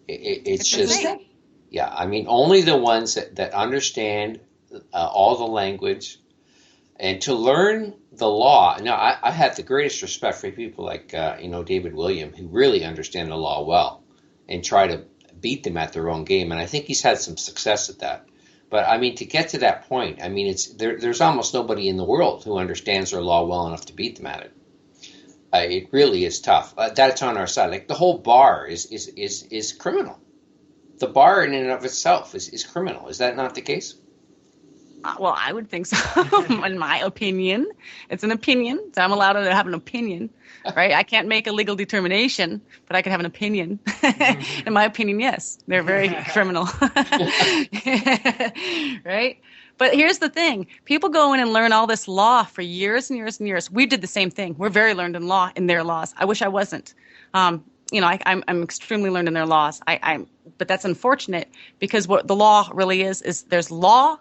It's just, insane. yeah. I mean, only the ones that understand all the language and to learn the law. Now, I have the greatest respect for people like David William, who really understand the law well and try to beat them at their own game. And I think he's had some success at that. But I mean, to get to that point, I mean, there's almost nobody in the world who understands their law well enough to beat them at it. It really is tough. That's on our side. Like the whole bar is criminal. The bar in and of itself is criminal. Is that not the case? Well, I would think so. In my opinion, it's an opinion, so I'm allowed to have an opinion, right? I can't make a legal determination, but I can have an opinion. In my opinion, yes, they're very criminal, right? But here's the thing: people go in and learn all this law for years and years and years. We did the same thing. We're very learned in law, in their laws. I wish I wasn't. I'm extremely learned in their laws. But that's unfortunate because what the law really is there's law.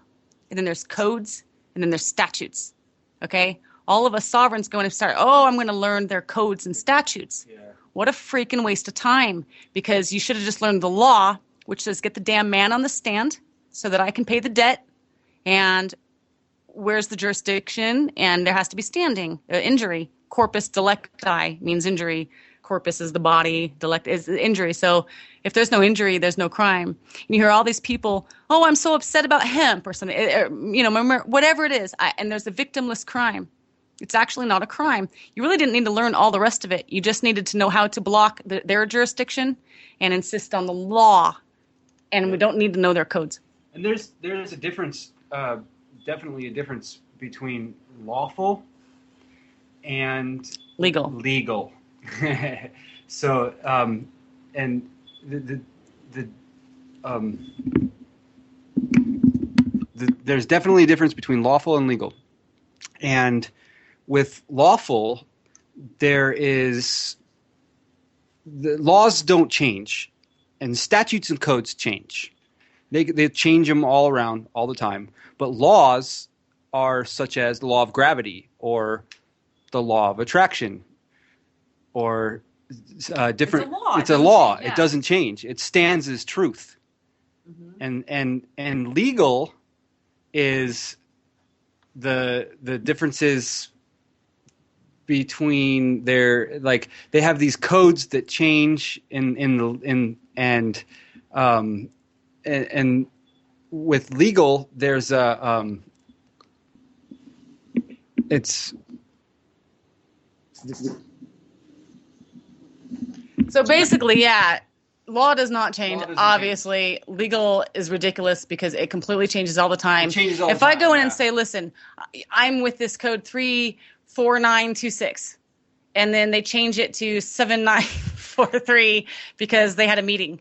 And then there's codes, and then there's statutes, okay? All of us sovereigns go in and start, I'm going to learn their codes and statutes. Yeah. What a freaking waste of time, because you should have just learned the law, which says get the damn man on the stand so that I can pay the debt, and where's the jurisdiction, and there has to be standing, injury. Corpus delicti means injury. Corpus is the body, delect is the injury. So if there's no injury, there's no crime. And you hear all these people, I'm so upset about hemp or something, whatever it is. And there's a victimless crime. It's actually not a crime. You really didn't need to learn all the rest of it. You just needed to know how to block their jurisdiction and insist on the law. And we don't need to know their codes. And there's a difference, definitely a difference between lawful and legal. So, and there's definitely a difference between lawful and legal. And with lawful, the laws don't change, and statutes and codes change. They change them all around all the time. But laws are such as the law of gravity or the law of attraction. Or different. It's a law. Yeah. It doesn't change. It stands as truth. Mm-hmm. And legal is the differences between they have these codes that change and with legal there's it's. So basically, yeah, law does not change. Obviously, legal is ridiculous because it completely changes all the time. If I go in and say, listen, I'm with this code 34926, and then they change it to 7943 because they had a meeting,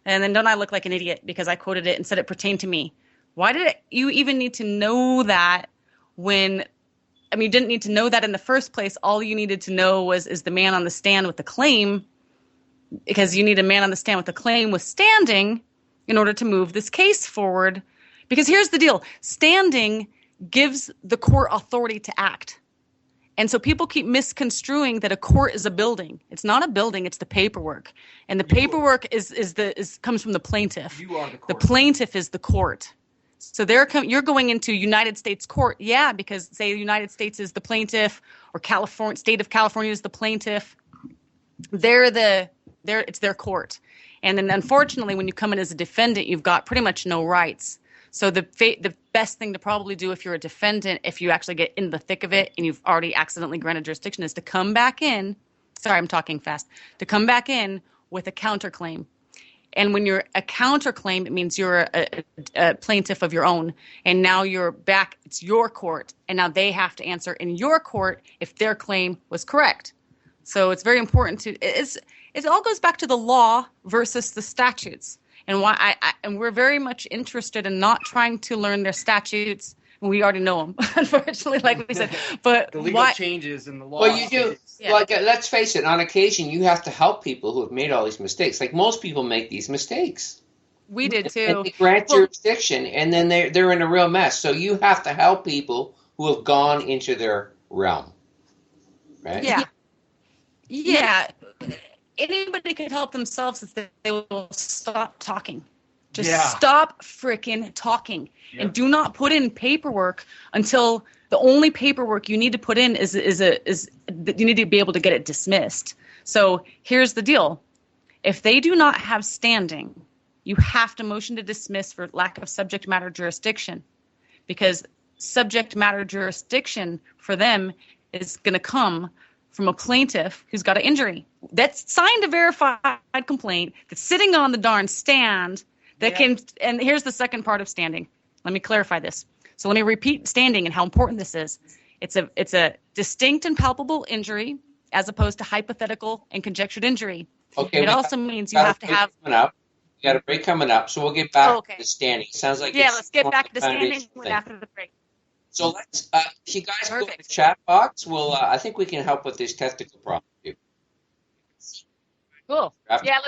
and then don't I look like an idiot because I quoted it and said it pertained to me? Why did you even need to know that you didn't need to know that in the first place. All you needed to know is the man on the stand with the claim, because you need a man on the stand with the claim with standing in order to move this case forward. Because here's the deal. Standing gives the court authority to act. And so people keep misconstruing that a court is a building. It's not a building, it's the paperwork. And the paperwork comes from the plaintiff. You are the court. The plaintiff is the court. So you're going into United States court, yeah, because say the United States is the plaintiff or state of California is the plaintiff. It's their court. And then unfortunately, when you come in as a defendant, you've got pretty much no rights. So the best thing to probably do if you're a defendant, if you actually get in the thick of it and you've already accidentally granted jurisdiction, is to come back in. Sorry, I'm talking fast. To come back in with a counterclaim. And when you're a counterclaim, it means you're a plaintiff of your own. And now you're back. It's your court. And now they have to answer in your court if their claim was correct. So it's very important it all goes back to the law versus the statutes. And why and we're very much interested in not trying to learn their statutes. We already know them, unfortunately, like we said. But the legal changes in the law. Well, you do. Yeah. Like, let's face it. On occasion, you have to help people who have made all these mistakes. Like most people make these mistakes. We did too. And they grant jurisdiction, and then they're in a real mess. So you have to help people who have gone into their realm. right? Yeah. Yeah. Anybody could help themselves if they will stop talking. Just stop freaking talking. Yep. And do not put in paperwork until the only paperwork you need to put in is that you need to be able to get it dismissed. So here's the deal. If they do not have standing, you have to motion to dismiss for lack of subject matter jurisdiction, because subject matter jurisdiction for them is going to come from a plaintiff who's got an injury that's signed a verified complaint that's sitting on the darn stand that can. And here's the second part of standing. Let me clarify this. So let me repeat standing and how important this is. It's a distinct and palpable injury as opposed to hypothetical and conjectured injury. Okay. It also means you have to have. We got a break coming up, so we'll get back to the standing. Sounds like let's get back to standing after the break. So let's, if you guys go to the chat box, I think we can help with this technical problem. Cool. Yeah.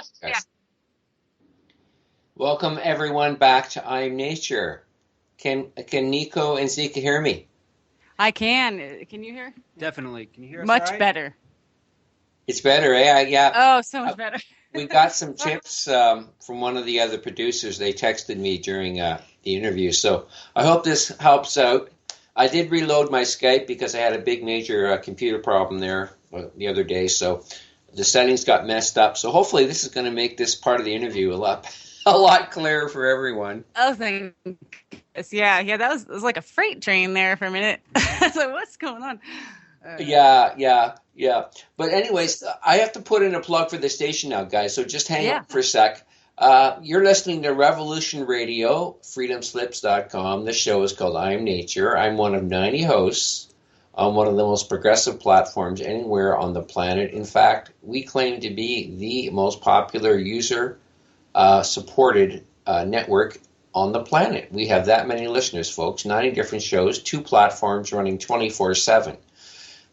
Welcome everyone back to I'm Nature. Can Neko and Zeeka hear me? I can. Can you hear? Definitely. Can you hear us? Much better. It's better, eh? Yeah. Oh, so much better. We got some tips from one of the other producers. They texted me during the interview, so I hope this helps out. I did reload my Skype because I had a big major computer problem there the other day, so the settings got messed up. So hopefully this is going to make this part of the interview a lot clearer for everyone. Oh, thank goodness. Yeah, that was like a freight train there for a minute. So what's going on? Yeah. But anyways, I have to put in a plug for the station now, guys, so just hang on for a sec. You're listening to Revolution Radio, freedomslips.com. The show is called I'm Nature. I'm one of 90 hosts on one of the most progressive platforms anywhere on the planet. In fact, we claim to be the most popular user-supported network on the planet. We have that many listeners, folks, 90 different shows, 2 platforms running 24/7.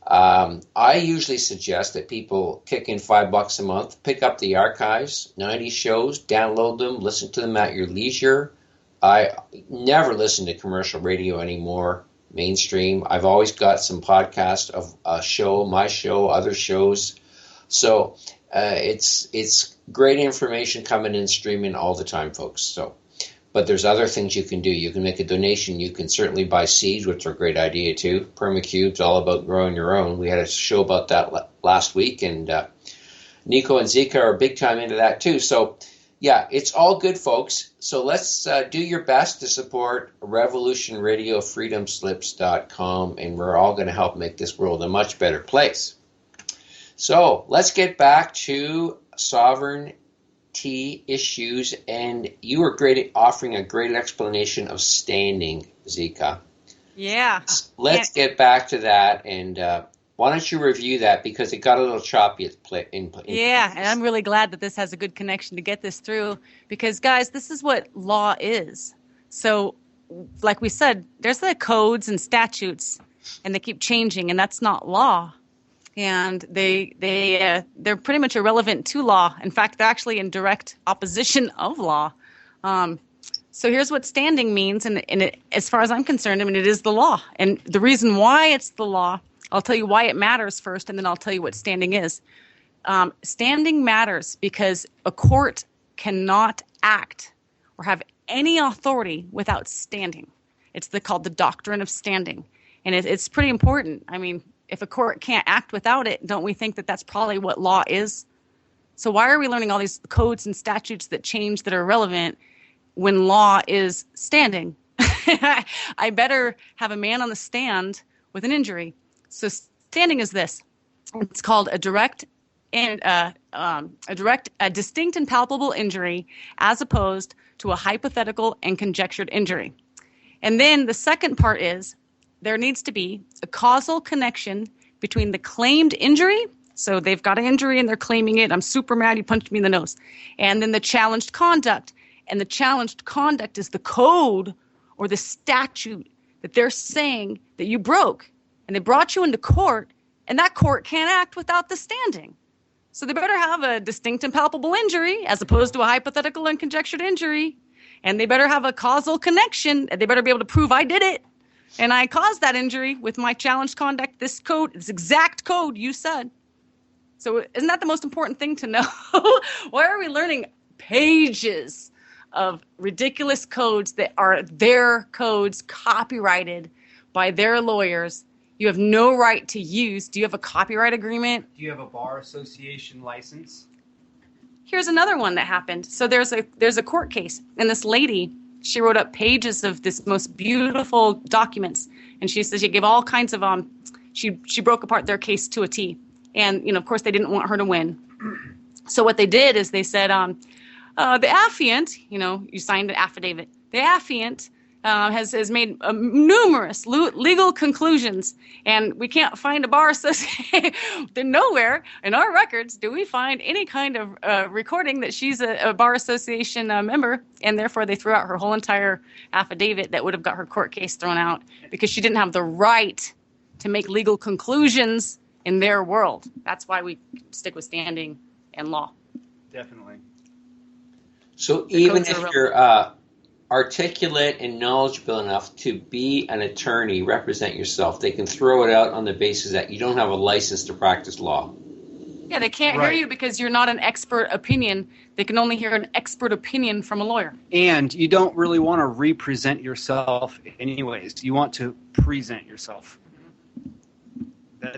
I usually suggest that people kick in $5 a month, pick up the archives, 90 shows, download them, listen to them at your leisure. I never listen to commercial radio anymore, mainstream. I've always got some podcast of a show, my show, other shows. So it's great information coming in streaming all the time, folks. So. But there's other things you can do. You can make a donation. You can certainly buy seeds, which are a great idea too. Permacube's all about growing your own. We had a show about that last week, and Neko and Zeeka are big time into that too. So, yeah, it's all good, folks. So let's do your best to support Revolution Radio, freedomslips.com, and we're all going to help make this world a much better place. So let's get back to sovereignty issues, and you were great at offering a great explanation of standing, Zeeka. Yeah. Let's get back to that, and why don't you review that, because it got a little choppy in Yeah, and I'm really glad that this has a good connection to get this through, because, guys, this is what law is. So, like we said, there's the codes and statutes, and they keep changing, and that's not law. And they're pretty much irrelevant to law. In fact, they're actually in direct opposition of law. So here's what standing means, and as far as I'm concerned, I mean, it is the law. And the reason why it's the law, I'll tell you why it matters first, and then I'll tell you what standing is. Standing matters because a court cannot act or have any authority without standing. It's called the doctrine of standing, and it's pretty important. I mean, if a court can't act without it, don't we think that that's probably what law is? So why are we learning all these codes and statutes that change that are relevant when law is standing? I better have a man on the stand with an injury. So standing is this. It's called a distinct and palpable injury as opposed to a hypothetical and conjectured injury. And then the second part is there needs to be a causal connection between the claimed injury. So they've got an injury and they're claiming it. I'm super mad, you punched me in the nose. And then the challenged conduct. And the challenged conduct is the code or the statute that they're saying that you broke. And they brought you into court, and that court can't act without the standing. So they better have a distinct and palpable injury as opposed to a hypothetical and conjectured injury. And they better have a causal connection. And they better be able to prove I did it. And I caused that injury with my challenged conduct. This exact code you said. So isn't that the most important thing to know? Why are we learning pages of ridiculous codes that are their codes copyrighted by their lawyers? You have no right to use. Do you have a copyright agreement? Do you have a bar association license? Here's another one that happened. So there's a court case, and this lady, she wrote up pages of this most beautiful documents, and she says she gave all kinds of she broke apart their case to a T. And, of course, they didn't want her to win. So what they did is they said, the affiant, you signed an affidavit. The affiant has made numerous legal conclusions, and we can't find a bar association. Nowhere in our records do we find any kind of recording that she's a bar association member, and therefore they threw out her whole entire affidavit that would have got her court case thrown out because she didn't have the right to make legal conclusions in their world. That's why we stick with standing and law. Definitely. So even if you're articulate and knowledgeable enough to be an attorney, represent yourself, they can throw it out on the basis that you don't have a license to practice law. Yeah, they can't hear you because you're not an expert opinion. They can only hear an expert opinion from a lawyer. And you don't really want to represent yourself anyways. You want to present yourself.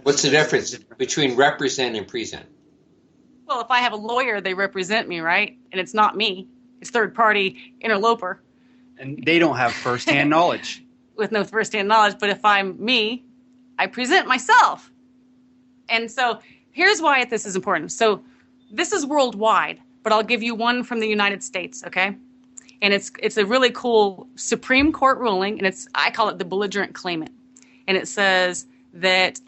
What's the difference between represent and present? Well, if I have a lawyer, they represent me, right? And it's not me. It's third-party interloper. And they don't have first-hand knowledge. With no first-hand knowledge. But if I'm me, I present myself. And so here's why this is important. So this is worldwide, but I'll give you one from the United States, okay? And it's a really cool Supreme Court ruling, and I call it the belligerent claimant. And it says that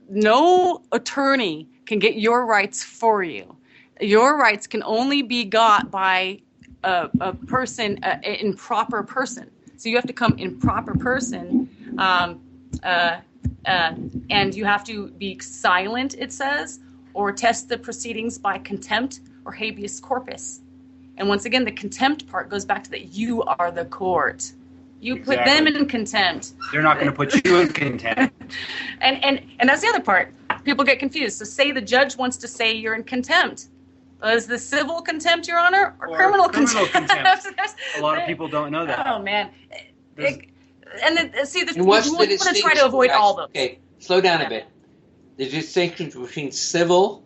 no attorney can get your rights for you. Your rights can only be got by a person, in proper person. So you have to come in proper person, and you have to be silent, it says, or test the proceedings by contempt or habeas corpus. And once again, the contempt part goes back to that you are the court. You put them in contempt. They're not going to put you in contempt. And that's the other part. People get confused. So say the judge wants to say you're in contempt. Is the civil contempt, Your Honor, or criminal contempt? A lot of people don't know that. Oh, man. You want to try to avoid all those. Okay, slow down a bit. The distinction between civil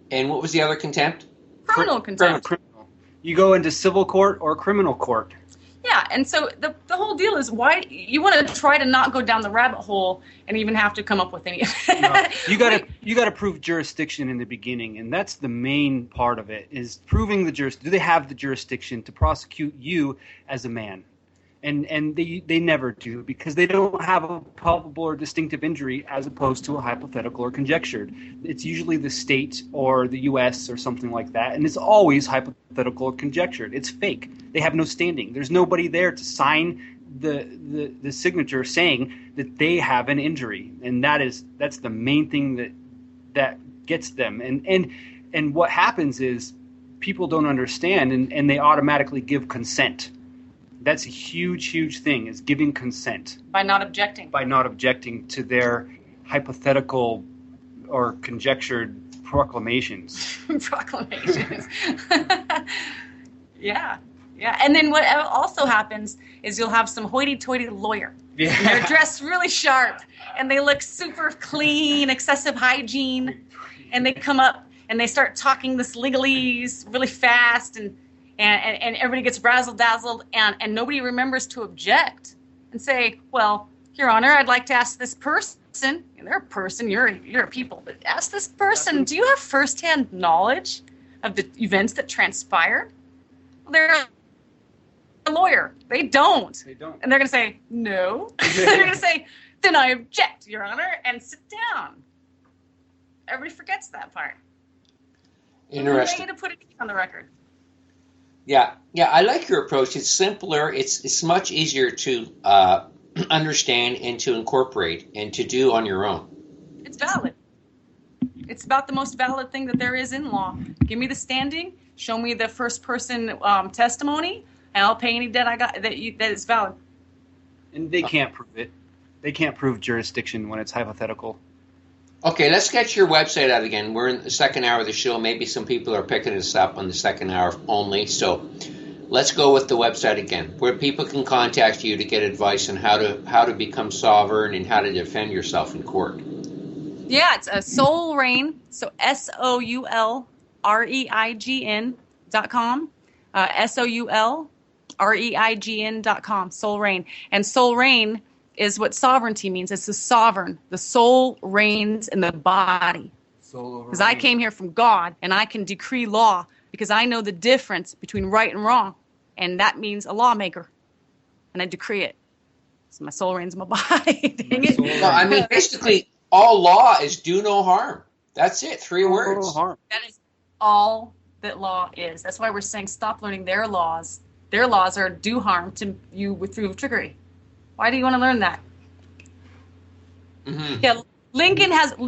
and what was the other contempt? Criminal contempt. Criminal. You go into civil court or criminal court. Yeah, and so the whole deal is why you want to try to not go down the rabbit hole and even have to come up with any. No, you got to prove jurisdiction in the beginning, and that's the main part of it is proving the jurisdiction. Do they have the jurisdiction to prosecute you as a man? And they never do because they don't have a palpable or distinctive injury as opposed to a hypothetical or conjectured. It's usually the state or the U.S. or something like that, and it's always hypothetical or conjectured. It's fake. They have no standing. There's nobody there to sign the signature saying that they have an injury, and that's the main thing that gets them. And what happens is people don't understand, and they automatically give consent. That's a huge, huge thing, is giving consent. By not objecting. By not objecting to their hypothetical or conjectured proclamations. Proclamations. Yeah. And then what also happens is you'll have some hoity-toity lawyer. Yeah. And they're dressed really sharp, and they look super clean, excessive hygiene, and they come up and they start talking this legalese really fast, and everybody gets razzle-dazzled, and nobody remembers to object and say, well, Your Honor, I'd like to ask this person, and they're a person, you're a people, but ask this person, do you have firsthand knowledge of the events that transpired? Well, they're a lawyer. They don't. And they're going to say, no. They're going to say, then I object, Your Honor, and sit down. Everybody forgets that part. Interesting. They need to put it on the record. Yeah, I like your approach. It's simpler. It's much easier to understand and to incorporate and to do on your own. It's valid. It's about the most valid thing that there is in law. Give me the standing. Show me the first person testimony, and I'll pay any debt I got that is valid. And they can't prove it. They can't prove jurisdiction when it's hypothetical. Okay, let's get your website out again. We're in the second hour of the show. Maybe some people are picking us up on the second hour only. So let's go with the website again, where people can contact you to get advice on how to become sovereign and how to defend yourself in court. Yeah, it's a Soul Reign. So SOULREIGN.com. SOULREIGN.com. Soul Reign. And Soul Reign is what sovereignty means. It's the sovereign. The soul reigns in the body. Because I came here from God, and I can decree law because I know the difference between right and wrong. And that means a lawmaker. And I decree it. So my soul reigns in my body. Dang it. No, I mean, basically, all law is do no harm. That's it. 3 words. No harm. That is all that law is. That's why we're saying stop learning their laws. Their laws are do harm to you through trickery. Why do you want to learn that? Mm-hmm. Yeah,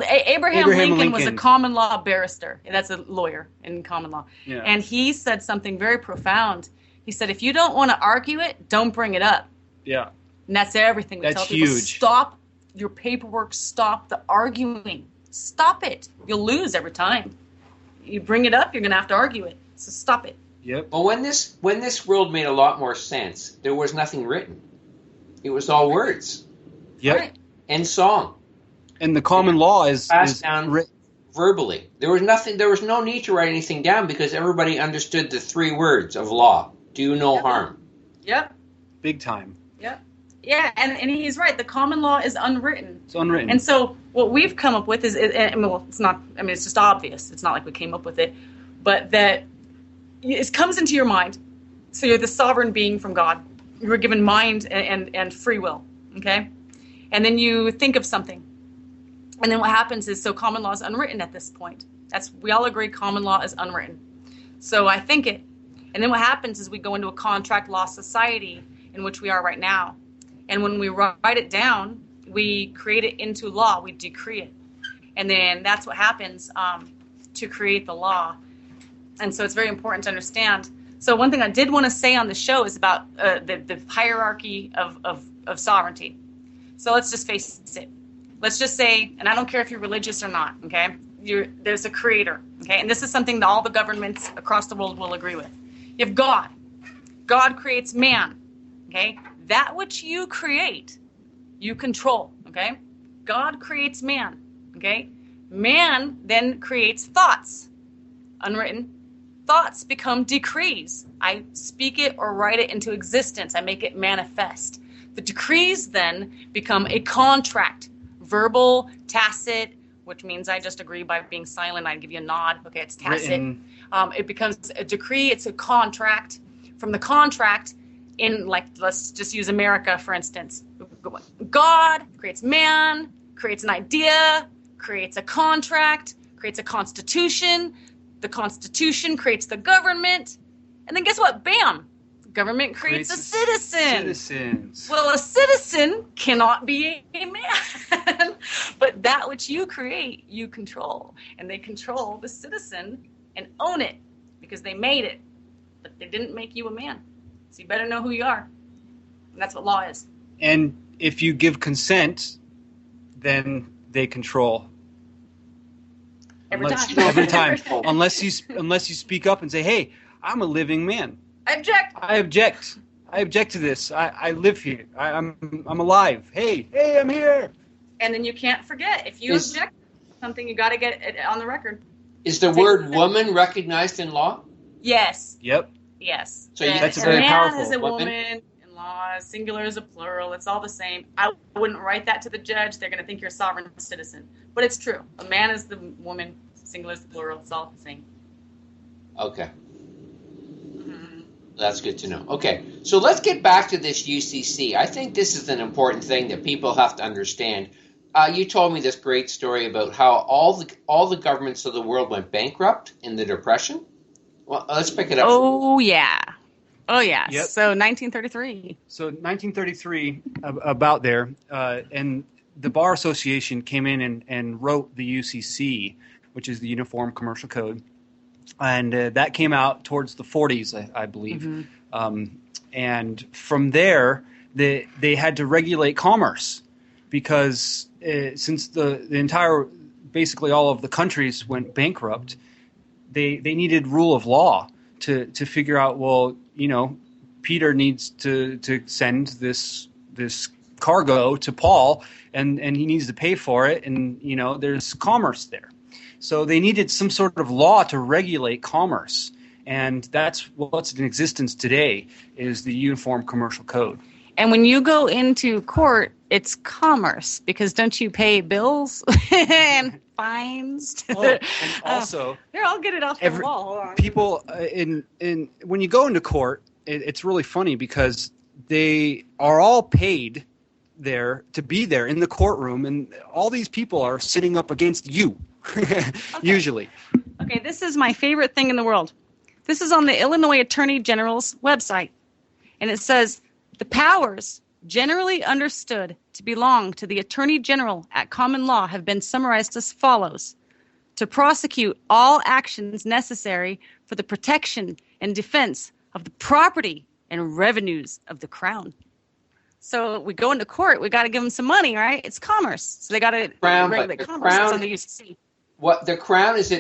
Abraham Lincoln was a common law barrister. That's a lawyer in common law. Yeah. And he said something very profound. He said, if you don't want to argue it, don't bring it up. Yeah. And that's everything. We tell people, huge. Stop your paperwork. Stop the arguing. Stop it. You'll lose every time. You bring it up, you're going to have to argue it. So stop it. Yep. Well, when this world made a lot more sense, there was nothing written. It was all words. Yep. Right. And song. And the common law is Passed down verbally. There was nothing. There was no need to write anything down because everybody understood the 3 words of law: do no harm. Yep. big time. Yep. Yeah, and he's right. The common law is unwritten. It's unwritten. And so what we've come up with is, well, it's not, I mean, it's just obvious. It's not like we came up with it. But that it comes into your mind. So you're the sovereign being from God. You were given mind and free will, okay? And then you think of something. And then what happens is, so common law is unwritten at this point. We all agree common law is unwritten. So I think it. And then what happens is we go into a contract law society in which we are right now. And when we write it down, we create it into law. We decree it. And then that's what happens to create the law. And so it's very important to understand. So one thing I did want to say on the show is about the hierarchy of sovereignty. So let's just face it. Let's just say, and I don't care if you're religious or not, okay? There's a creator, okay? And this is something that all the governments across the world will agree with. You have God. God creates man, okay? That which you create, you control, okay? God creates man, okay? Man then creates thoughts, unwritten. Thoughts become decrees. I speak it or write it into existence. I make it manifest. The decrees then become a contract, verbal, tacit, which means I just agree by being silent. I give you a nod. Okay, it's tacit. It becomes a decree. It's a contract. From the contract, let's just use America, for instance. God creates man, creates an idea, creates a contract, creates a constitution. The constitution creates the government. And then guess what? Bam! The government creates a citizen. Citizens. Well, a citizen cannot be a man. But that which you create, you control. And they control the citizen and own it because they made it. But they didn't make you a man. So you better know who you are. And that's what law is. And if you give consent, then they control. Every time. Every time. Unless you speak up and say, "Hey, I'm a living man. I object. I object to this. I live here. I'm alive. Hey, I'm here." And then you can't forget. If you object to something, you got to get it on the record. Is the word woman recognized in law? Yes. Yep. Yes. So that's a very man powerful. is a woman in law. Singular is a plural. It's all the same. I wouldn't write that to the judge. They're going to think you're a sovereign citizen. But it's true. A man is the woman. Singular is the plural. It's all the same. Okay. That's good to know. Okay, so let's get back to this UCC. I think this is an important thing that people have to understand. You told me this great story about how all the governments of the world went bankrupt in the Depression. Well, let's pick it up. Oh, yeah. Yep. So 1933. So 1933, about there, and the Bar Association came in and wrote the UCC, which is the Uniform Commercial Code. And that came out towards the 40s, I believe. Mm-hmm. And from there, they had to regulate commerce because since the entire, basically all of the countries went bankrupt, they needed rule of law to figure out, well, Peter needs to send this cargo to Paul, and he needs to pay for it, and there's commerce there. So they needed some sort of law to regulate commerce, and that's what's in existence today, is the Uniform Commercial Code. And when you go into court, it's commerce, because don't you pay bills and fines? And also, here, I'll get it off the wall. Hold on. People when you go into court, it's really funny because they are all paid there to be there in the courtroom, and all these people are sitting up against you, usually. Okay, this is my favorite thing in the world. This is on the Illinois Attorney General's website, and it says, the powers generally understood to belong to the Attorney General at common law have been summarized as follows: to prosecute all actions necessary for the protection and defense of the property and revenues of the Crown. So we go into court, we got to give them some money, right? It's commerce. So they got to regulate commerce. It's on the UCC. What the Crown is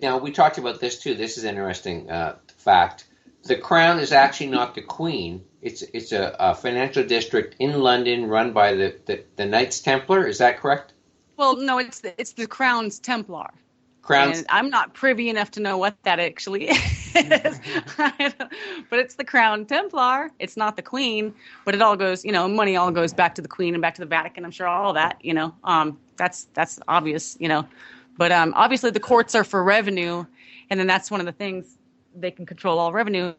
now we talked about this too. This is an interesting fact. The Crown is actually not the Queen. It's a financial district in London run by the Knights Templar. Is that correct? Well, no, it's the Crown's Templar. And I'm not privy enough to know what that actually is. But it's the Crown Templar. It's not the Queen. But it all goes, money all goes back to the Queen and back to the Vatican. I'm sure all of that, that's obvious, But obviously the courts are for revenue. And then that's one of the things, they can control all revenue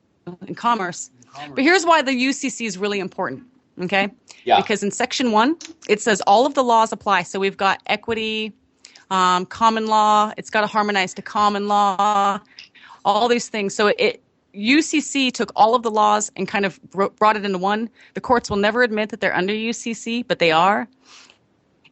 and commerce. But here's why the UCC is really important, okay? Yeah. Because in Section 1, it says all of the laws apply. So we've got equity, common law. It's got to harmonize to common law, all these things. So UCC took all of the laws and kind of brought it into one. The courts will never admit that they're under UCC, but they are.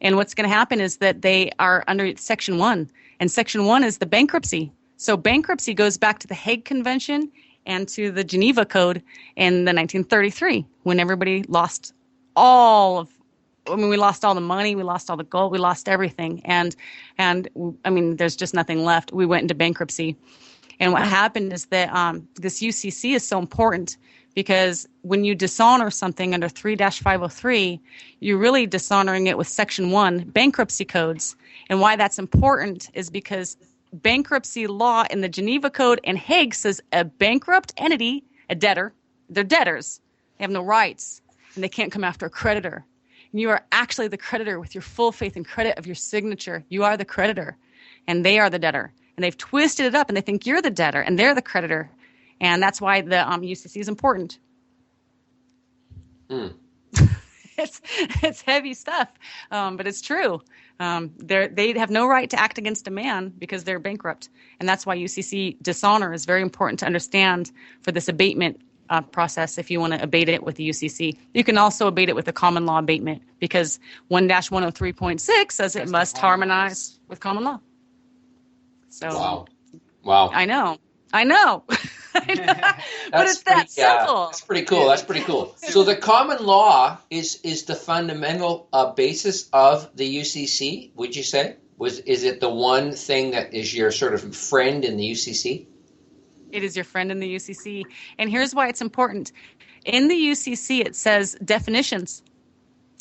And what's going to happen is that they are under Section 1. And Section 1 is the bankruptcy. So bankruptcy goes back to the Hague Convention and to the Geneva Code in the 1933, when everybody lost we lost all the money, we lost all the gold, we lost everything. And there's just nothing left. We went into bankruptcy. And what happened is that this UCC is so important because when you dishonor something under 3-503, you're really dishonoring it with Section 1, bankruptcy codes. And why that's important is because bankruptcy law in the Geneva Code and Hague says a bankrupt entity, a debtor, they're debtors. They have no rights, and they can't come after a creditor. And you are actually the creditor with your full faith and credit of your signature. You are the creditor, and they are the debtor. And they've twisted it up, and they think you're the debtor, and they're the creditor. And that's why the UCC is important. It's heavy stuff, but it's true. They have no right to act against a man because they're bankrupt. And that's why UCC dishonor is very important to understand for this abatement process if you want to abate it with the UCC. You can also abate it with the common law abatement because 1-103.6 says it must harmonize with common law. So, Wow. I know. But it's that simple. That's pretty cool. So the common law is the fundamental basis of the UCC, would you say? Is it the one thing that is your sort of friend in the UCC? It is your friend in the UCC. And here's why it's important. In the UCC, it says definitions.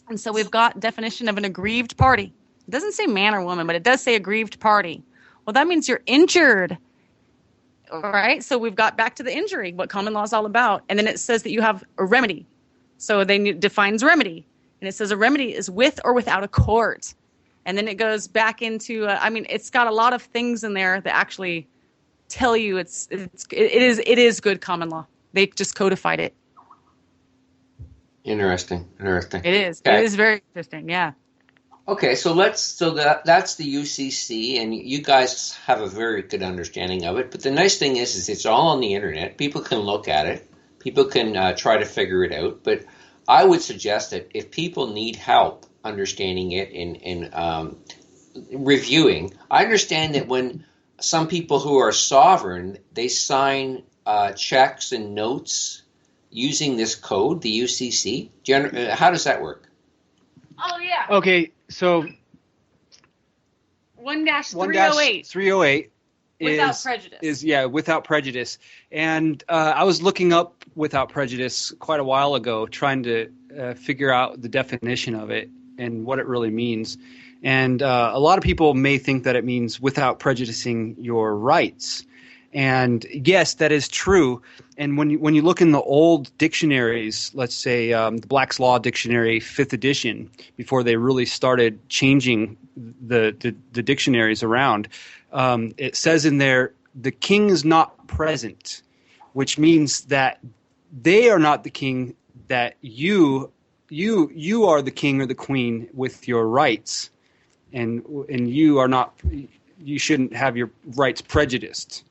And so we've got definition of an aggrieved party. It doesn't say man or woman, but it does say aggrieved party. Well, that means you're injured. All right, so we've got back to the injury, what common law is all about. And then it says that you have a remedy. So they defines remedy. And it says a remedy is with or without a court. And then it goes back into, it's got a lot of things in there that actually tell you it is good common law. They just codified it. Interesting. It is. Okay. It is very interesting, yeah. Okay, so that's the UCC, and you guys have a very good understanding of it. But the nice thing is it's all on the internet. People can look at it. People can try to figure it out. But I would suggest that if people need help understanding it and reviewing, I understand that when some people who are sovereign, they sign checks and notes using this code, the UCC. How does that work? Oh, yeah. Okay, so 1-308. 1-308 Without prejudice. is without prejudice. And I was looking up without prejudice quite a while ago, trying to figure out the definition of it and what it really means. And a lot of people may think that it means without prejudicing your rights. And yes, that is true. And when you look in the old dictionaries, let's say the Black's Law Dictionary, 5th edition, before they really started changing the dictionaries around, it says in there, the king is not present, which means that they are not the king, that you are the king or the queen with your rights, and you shouldn't have your rights prejudiced.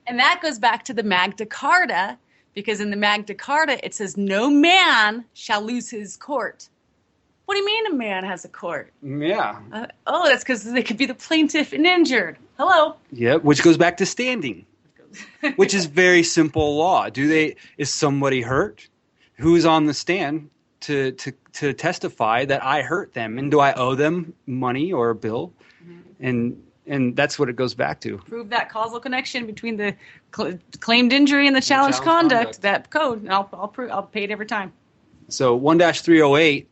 And that goes back to the Magna Carta, because in the Magna Carta it says no man shall lose his court. What do you mean a man has a court? Yeah. That's because they could be the plaintiff and injured. Hello. Yeah, which goes back to standing, which is very simple law. Is somebody hurt? Who's on the stand to testify that I hurt them, and do I owe them money or a bill? Mm-hmm. And that's what it goes back to. Prove that causal connection between the claimed injury and the challenged conduct. That code, and I'll pay it every time. So 1-308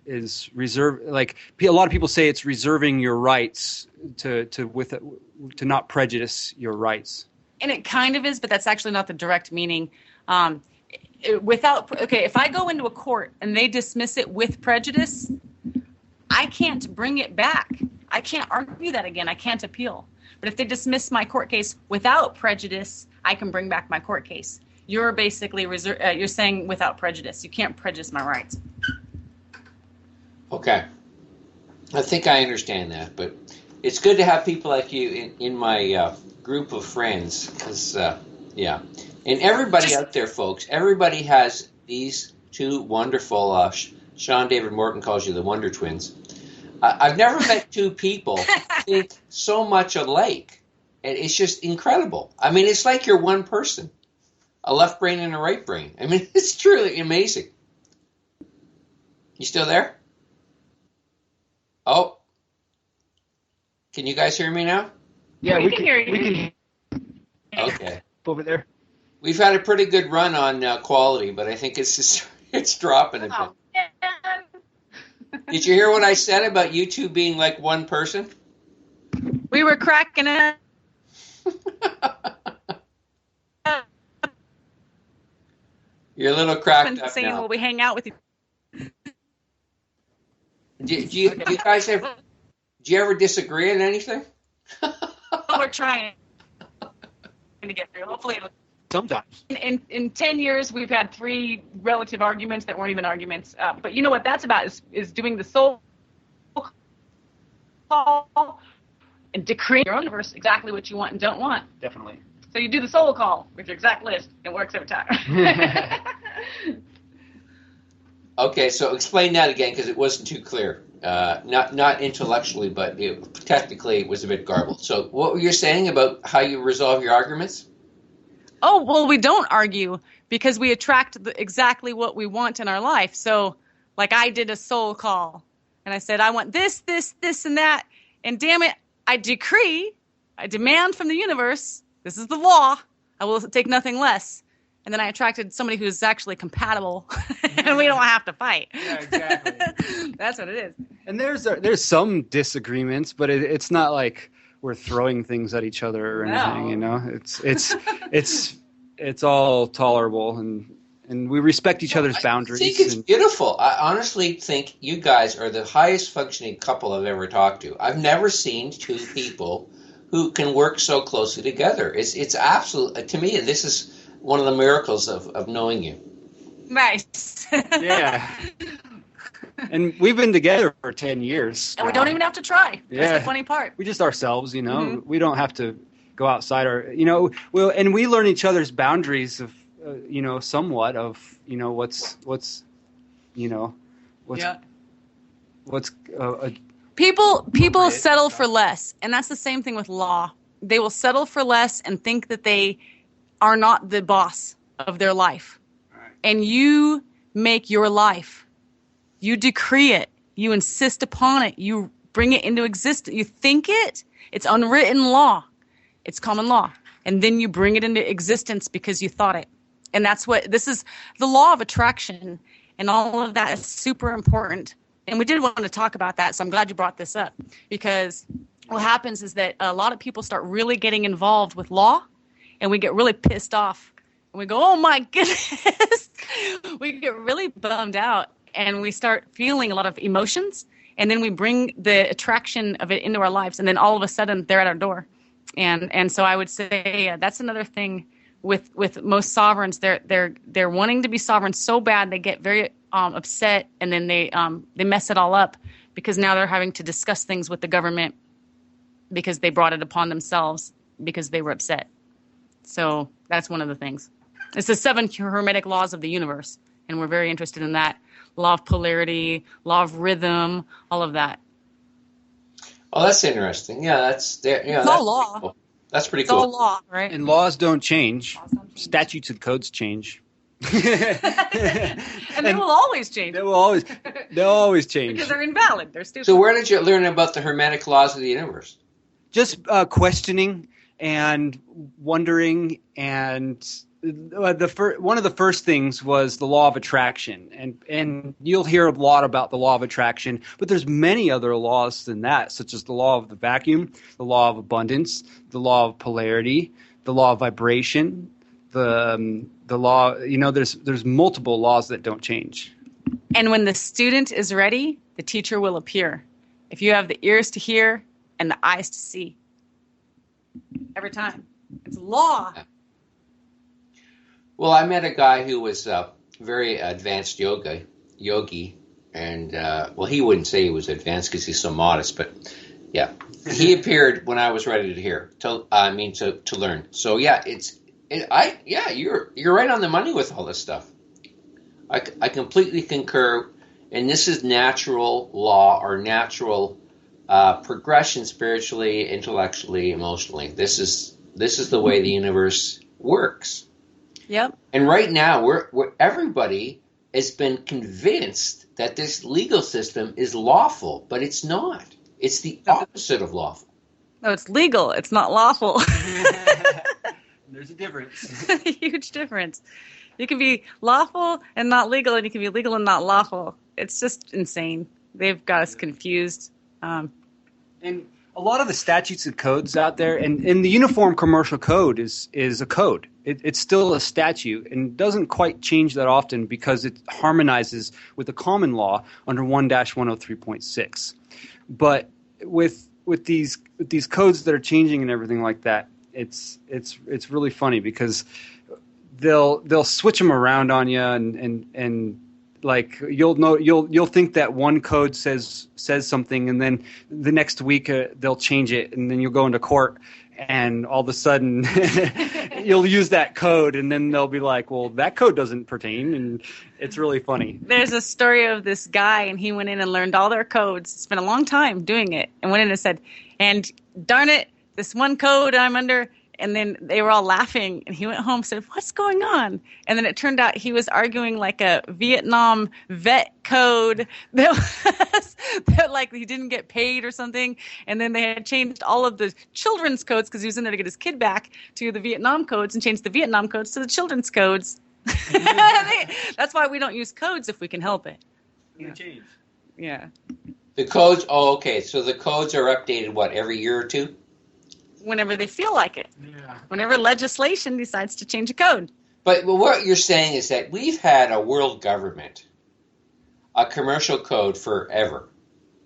is reserve. Like a lot of people say, it's reserving your rights to not prejudice your rights. And it kind of is, but that's actually not the direct meaning. If I go into a court and they dismiss it with prejudice, I can't bring it back. I can't argue that again. I can't appeal. But if they dismiss my court case without prejudice, I can bring back my court case. You're basically you're saying without prejudice. You can't prejudice my rights. Okay. I think I understand that, but it's good to have people like you in my group of friends. Because, and everybody out there, folks, everybody has these two wonderful, Sean David Morton calls you the Wonder Twins. I've never met two people think so much alike. And it's just incredible. I mean, it's like you're one person. A left brain and a right brain. I mean, it's truly amazing. You still there? Oh. Can you guys hear me now? Yeah, we can hear you. We can hear you. Okay. Over there. We've had a pretty good run on quality, but I think it's dropping a bit. Did you hear what I said about you two being like one person? We were cracking it. You're a little cracked up saying, now. "Will we hang out with you?" Do you guys ever? Do you ever disagree on anything? We're trying to get through. Hopefully, sometimes. In 10 years, we've had 3 relative arguments that weren't even arguments. But you know what that's about is doing the soul call and decreeing your own universe exactly what you want and don't want. Definitely. So you do the soul call with your exact list. It works every time. Okay, so explain that again because it wasn't too clear. Not intellectually, but technically it was a bit garbled. So what were you saying about how you resolve your arguments? Oh, well, we don't argue because we attract exactly what we want in our life. So, like I did a soul call, and I said, I want this, this, this, and that. And damn it, I demand from the universe, this is the law, I will take nothing less. And then I attracted somebody who's actually compatible, and we don't have to fight. Yeah, exactly. That's what it is. And there's some disagreements, but it's not like we're throwing things at each other or anything. You know, it's all tolerable, and we respect each other's boundaries. I think it's beautiful. I honestly think you guys are the highest functioning couple I've ever talked to. I've never seen two people who can work so closely together. It's absolute to me. This is one of the miracles of knowing you. Nice. Yeah. And we've been together for 10 years. And we don't even have to try. Yeah. That's the funny part. We just ourselves, you know. Mm-hmm. We don't have to go outside and we learn each other's boundaries of, somewhat of, what's People settle for less. And that's the same thing with law. They will settle for less and think that they are not the boss of their life. Right. And you make your life. You decree it. You insist upon it. You bring it into existence. You think it. It's unwritten law. It's common law. And then you bring it into existence because you thought it. And that's what this is, the law of attraction, and all of that is super important. And we did want to talk about that, so I'm glad you brought this up, because what happens is that a lot of people start really getting involved with law, and we get really pissed off, and we go, oh my goodness. We get really bummed out, and we start feeling a lot of emotions, and then we bring the attraction of it into our lives, and then all of a sudden they're at our door. And so I would say that's another thing with most sovereigns. They're wanting to be sovereign so bad they get very upset, and then they mess it all up, because now they're having to discuss things with the government because they brought it upon themselves because they were upset. So that's one of the things. It's the 7 hermetic laws of the universe, and we're very interested in that. Law of polarity, law of rhythm, all of that. Oh, that's interesting. Yeah, that's there. Yeah, it's all law. Cool. That's pretty it's cool. All law, right? And laws don't change. Statutes and codes change. and they will always change. They'll always change. Because they're invalid. They're stupid. So where did you learn about the hermetic laws of the universe? Just questioning and wondering, and one of the first things was the law of attraction, and you'll hear a lot about the law of attraction, but there's many other laws than that, such as the law of the vacuum, the law of abundance, the law of polarity, the law of vibration, the law. There's multiple laws that don't change. And when the student is ready, the teacher will appear. If you have the ears to hear and the eyes to see, every time, it's law. Well, I met a guy who was very advanced yogi, and he wouldn't say he was advanced because he's so modest, but yeah, he appeared when I was ready to learn. So yeah, you're right on the money with all this stuff. I completely concur, and this is natural law or natural progression spiritually, intellectually, emotionally. This is the way the universe works. Yep. And right now, everybody has been convinced that this legal system is lawful, but it's not. It's the opposite of lawful. No, it's legal. It's not lawful. There's a difference. A huge difference. You can be lawful and not legal, and you can be legal and not lawful. It's just insane. They've got us confused. And a lot of the statutes and codes out there, and the Uniform Commercial Code is a code. It's still a statute and doesn't quite change that often because it harmonizes with the common law under 1-103.6. But with these codes that are changing and everything like that, it's really funny because they'll switch them around on you, and like you'll think that one code says something, and then the next week they'll change it, and then you'll go into court, and all of a sudden you'll use that code, and then they'll be like, well, that code doesn't pertain, and it's really funny. There's a story of this guy, and he went in and learned all their codes. Spent a long time doing it, and went in and said, and darn it, this one code I'm under. And then they were all laughing, and he went home and said, what's going on? And then it turned out he was arguing like a Vietnam vet code that like he didn't get paid or something. And then they had changed all of the children's codes because he was in there to get his kid back to the Vietnam codes, and changed the Vietnam codes to the children's codes. That's why we don't use codes if we can help it. Yeah. Change. Yeah. The codes, okay. So the codes are updated, every year or two? Whenever they feel like it. Yeah. Whenever legislation decides to change a code. But what you're saying is that we've had a world government, a commercial code forever.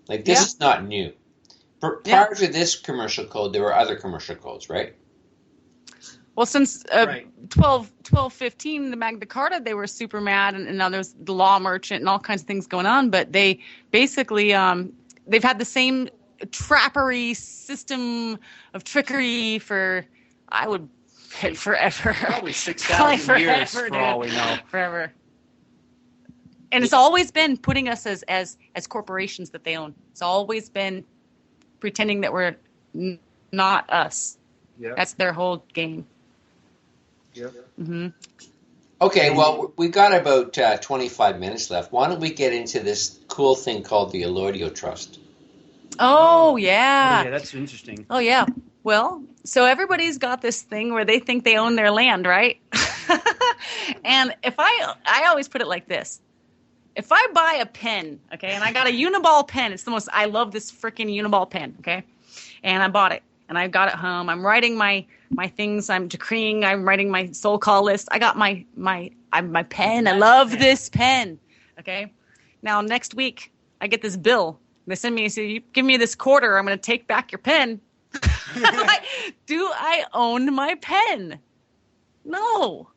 Like, this is not new. Prior to this commercial code, there were other commercial codes, right? Well, since 1215, the Magna Carta, they were super mad, and now there's the law merchant and all kinds of things going on. But they basically, they've had the same trappery system of trickery for, I would bet, forever. Probably 6,000 years for all we know. Forever. And it's always been putting us as corporations that they own. It's always been pretending that we're not us. Yep. That's their whole game. Yep. Mm-hmm. Okay, well, we've got about 25 minutes left. Why don't we get into this cool thing called the Allodio Trust? Oh, Oh yeah. yeah, that's interesting. Oh, yeah. Well, so everybody's got this thing where they think they own their land, right? And if I always put it like this. If I buy a pen, okay, and I got a Uniball pen, it's the most, I love this freaking Uniball pen, okay? And I bought it, and I got it home. I'm writing my things, I'm decreeing, I'm writing my soul call list. I got my pen. I love this pen, okay? Now, next week, I get this bill. They send me, say, you give me this quarter, I'm going to take back your pen. Do I own my pen? No.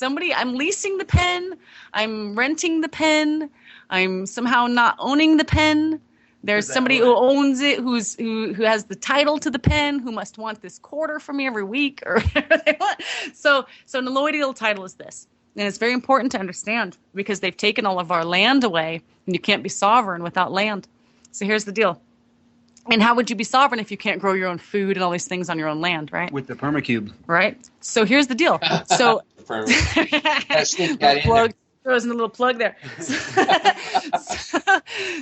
I'm leasing the pen. I'm renting the pen. I'm somehow not owning the pen. There's somebody who owns it, who has the title to the pen, who must want this quarter from me every week or whatever they want. So an alloidial title is this. And it's very important to understand because they've taken all of our land away, and you can't be sovereign without land. So here's the deal. And how would you be sovereign if you can't grow your own food and all these things on your own land, right? With the permacube. Right? So here's the deal. So plug, throws in a little plug there.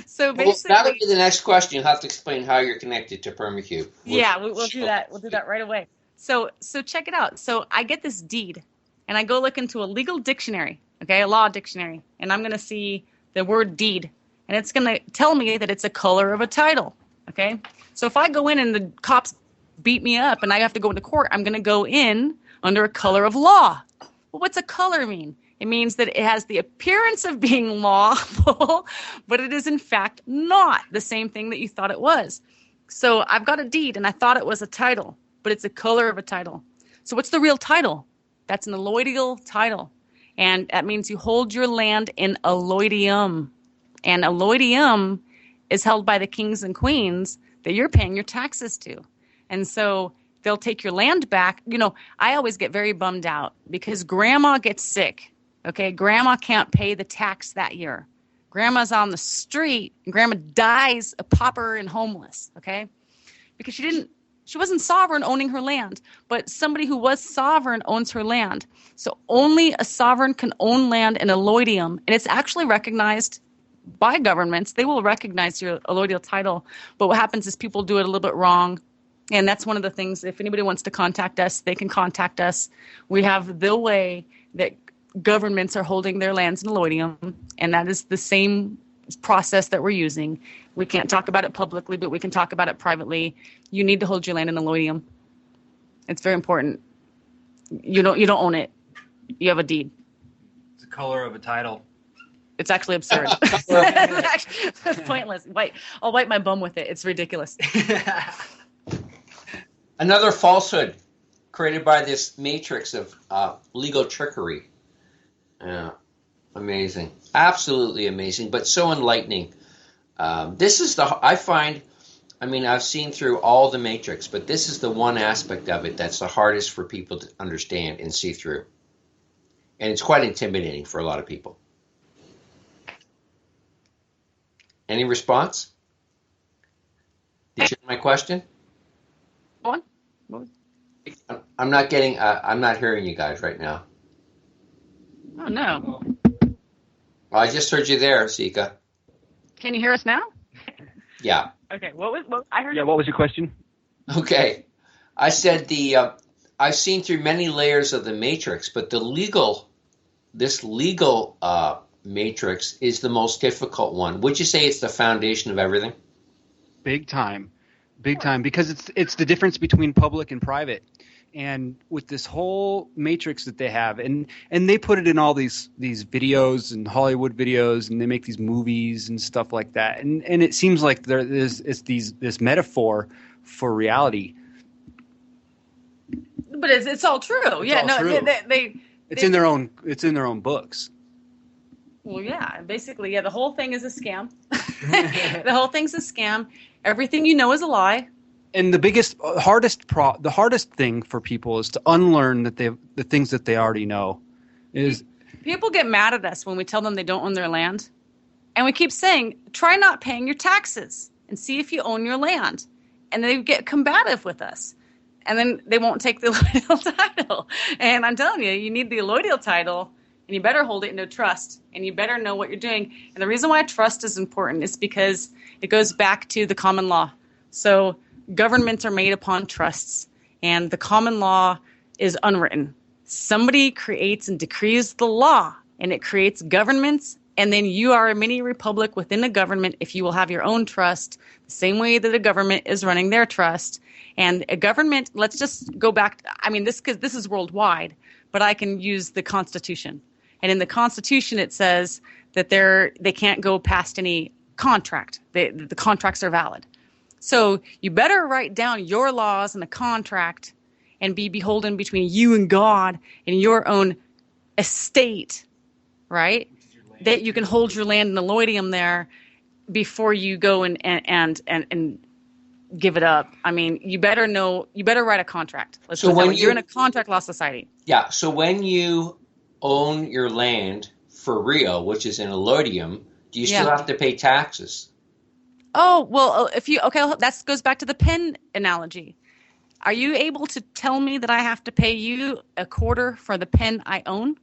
So basically, that'll be the next question. You'll have to explain how you're connected to permacube. We'll do that. We'll do that right away. So check it out. So I get this deed, and I go look into a legal dictionary, okay, a law dictionary, and I'm going to see the word deed, and it's going to tell me that it's a color of a title. Okay, so if I go in and the cops beat me up and I have to go into court, I'm going to go in under a color of law. Well, what's a color mean? It means that it has the appearance of being lawful, but it is in fact not the same thing that you thought it was. So I've got a deed and I thought it was a title, but it's a color of a title. So what's the real title? That's an alloidial title. And that means you hold your land in alloidium. And alloidium is held by the kings and queens that you're paying your taxes to. And so they'll take your land back. You know, I always get very bummed out because grandma gets sick. Okay, grandma can't pay the tax that year. Grandma's on the street and grandma dies a pauper and homeless, okay? Because she wasn't sovereign owning her land, but somebody who was sovereign owns her land. So only a sovereign can own land in alloidium, and it's actually recognized by governments. They will recognize your alloidial title, but what happens is people do it a little bit wrong, and that's one of the things. If anybody wants to contact us, they can contact us. We have the way that governments are holding their lands in alloidium, and that is the same process that we're using. We can't talk about it publicly, but we can talk about it privately. You need to hold your land in alloidium. It's very important. You don't own it. You have a deed. It's the color of a title. It's actually absurd. It's pointless. I'll wipe my bum with it. It's ridiculous. Another falsehood created by this matrix of legal trickery. Amazing. Absolutely amazing, but so enlightening. This is I've seen through all the matrix, but this is the one aspect of it that's the hardest for people to understand and see through. And it's quite intimidating for a lot of people. Any response? Did you hear my question? Go on. I'm not hearing you guys right now. Oh, no. Well, I just heard you there, Zeeka. Can you hear us now? Yeah. Okay. What I heard? Yeah. What was your question? Okay. I said I've seen through many layers of the matrix, but this legal matrix is the most difficult one. Would you say it's the foundation of everything? Big time, because it's the difference between public and private. And with this whole matrix that they have, and they put it in all these videos and Hollywood videos, and they make these movies and stuff like that. And it seems like this metaphor for reality. But it's all true. True. It's in their own books. Well, yeah. Basically, the whole thing is a scam. The whole thing's a scam. Everything you know is a lie. And the hardest thing for people is to unlearn the things that they already know. People get mad at us when we tell them they don't own their land, and we keep saying, "Try not paying your taxes and see if you own your land." And they get combative with us, and then they won't take the alloidial title. And I'm telling you, you need the alloidial title And you better hold it into trust, and you better know what you're doing. And the reason why trust is important is because it goes back to the common law. So governments are made upon trusts, and the common law is unwritten. Somebody creates and decrees the law, and it creates governments, and then you are a mini republic within a government if you will have your own trust, the same way that a government is running their trust. And a government, let's just go back, I mean, this is worldwide, but I can use the Constitution. And in the Constitution, it says that they can't go past any contract. The contracts are valid. So you better write down your laws in a contract and be beholden between you and God and your own estate, right? That you can hold your land in the loidium there before you go and give it up. I mean, you better write a contract. You're in a contract law society. Yeah. So when you own your land for real, which is in a loidium, do you still have to pay taxes? Oh, well, that goes back to the pen analogy. Are you able to tell me that I have to pay you a quarter for the pen I own?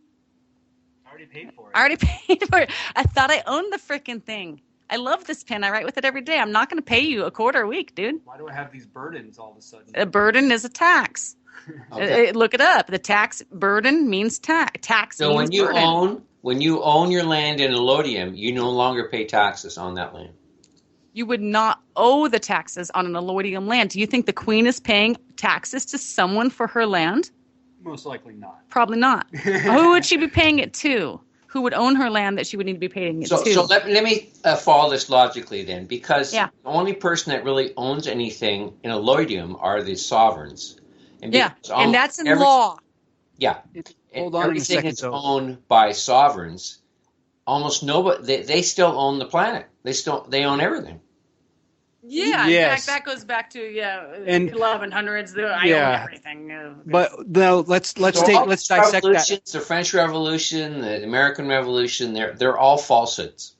I already paid for it. I already paid for it. I thought I owned the freaking thing. I love this pen. I write with it every day. I'm not going to pay you a quarter a week, dude. Why do I have these burdens all of a sudden? A burden is a tax. Okay. Look it up. The tax burden means tax. So means burden. when you own your land in a loidium, you no longer pay taxes on that land. You would not owe the taxes on an alloidium land. Do you think the queen is paying taxes to someone for her land? Most likely not. Probably not. Who would she be paying it to? Who would own her land that she would need to be paying it to? So let me follow this logically then, because the only person that really owns anything in a loidium are the sovereigns. And and that's in law. Yeah. Hold on everything a second. is owned by sovereigns. Almost nobody. They still own the planet. They own everything. Yeah, in fact, that goes back to 1100s. I own everything. But no, let's dissect that. The French Revolution, the American Revolution, they're all falsehoods.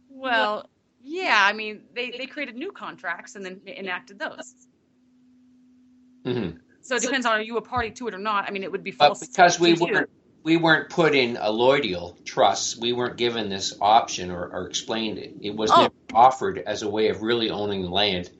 Well, yeah, I mean they created new contracts and then enacted those. Mm-hmm. So it depends on are you a party to it or not. I mean, it would be false. But because we weren't put in alloidial trusts, we weren't given this option or explained it. It was never offered as a way of really owning the land.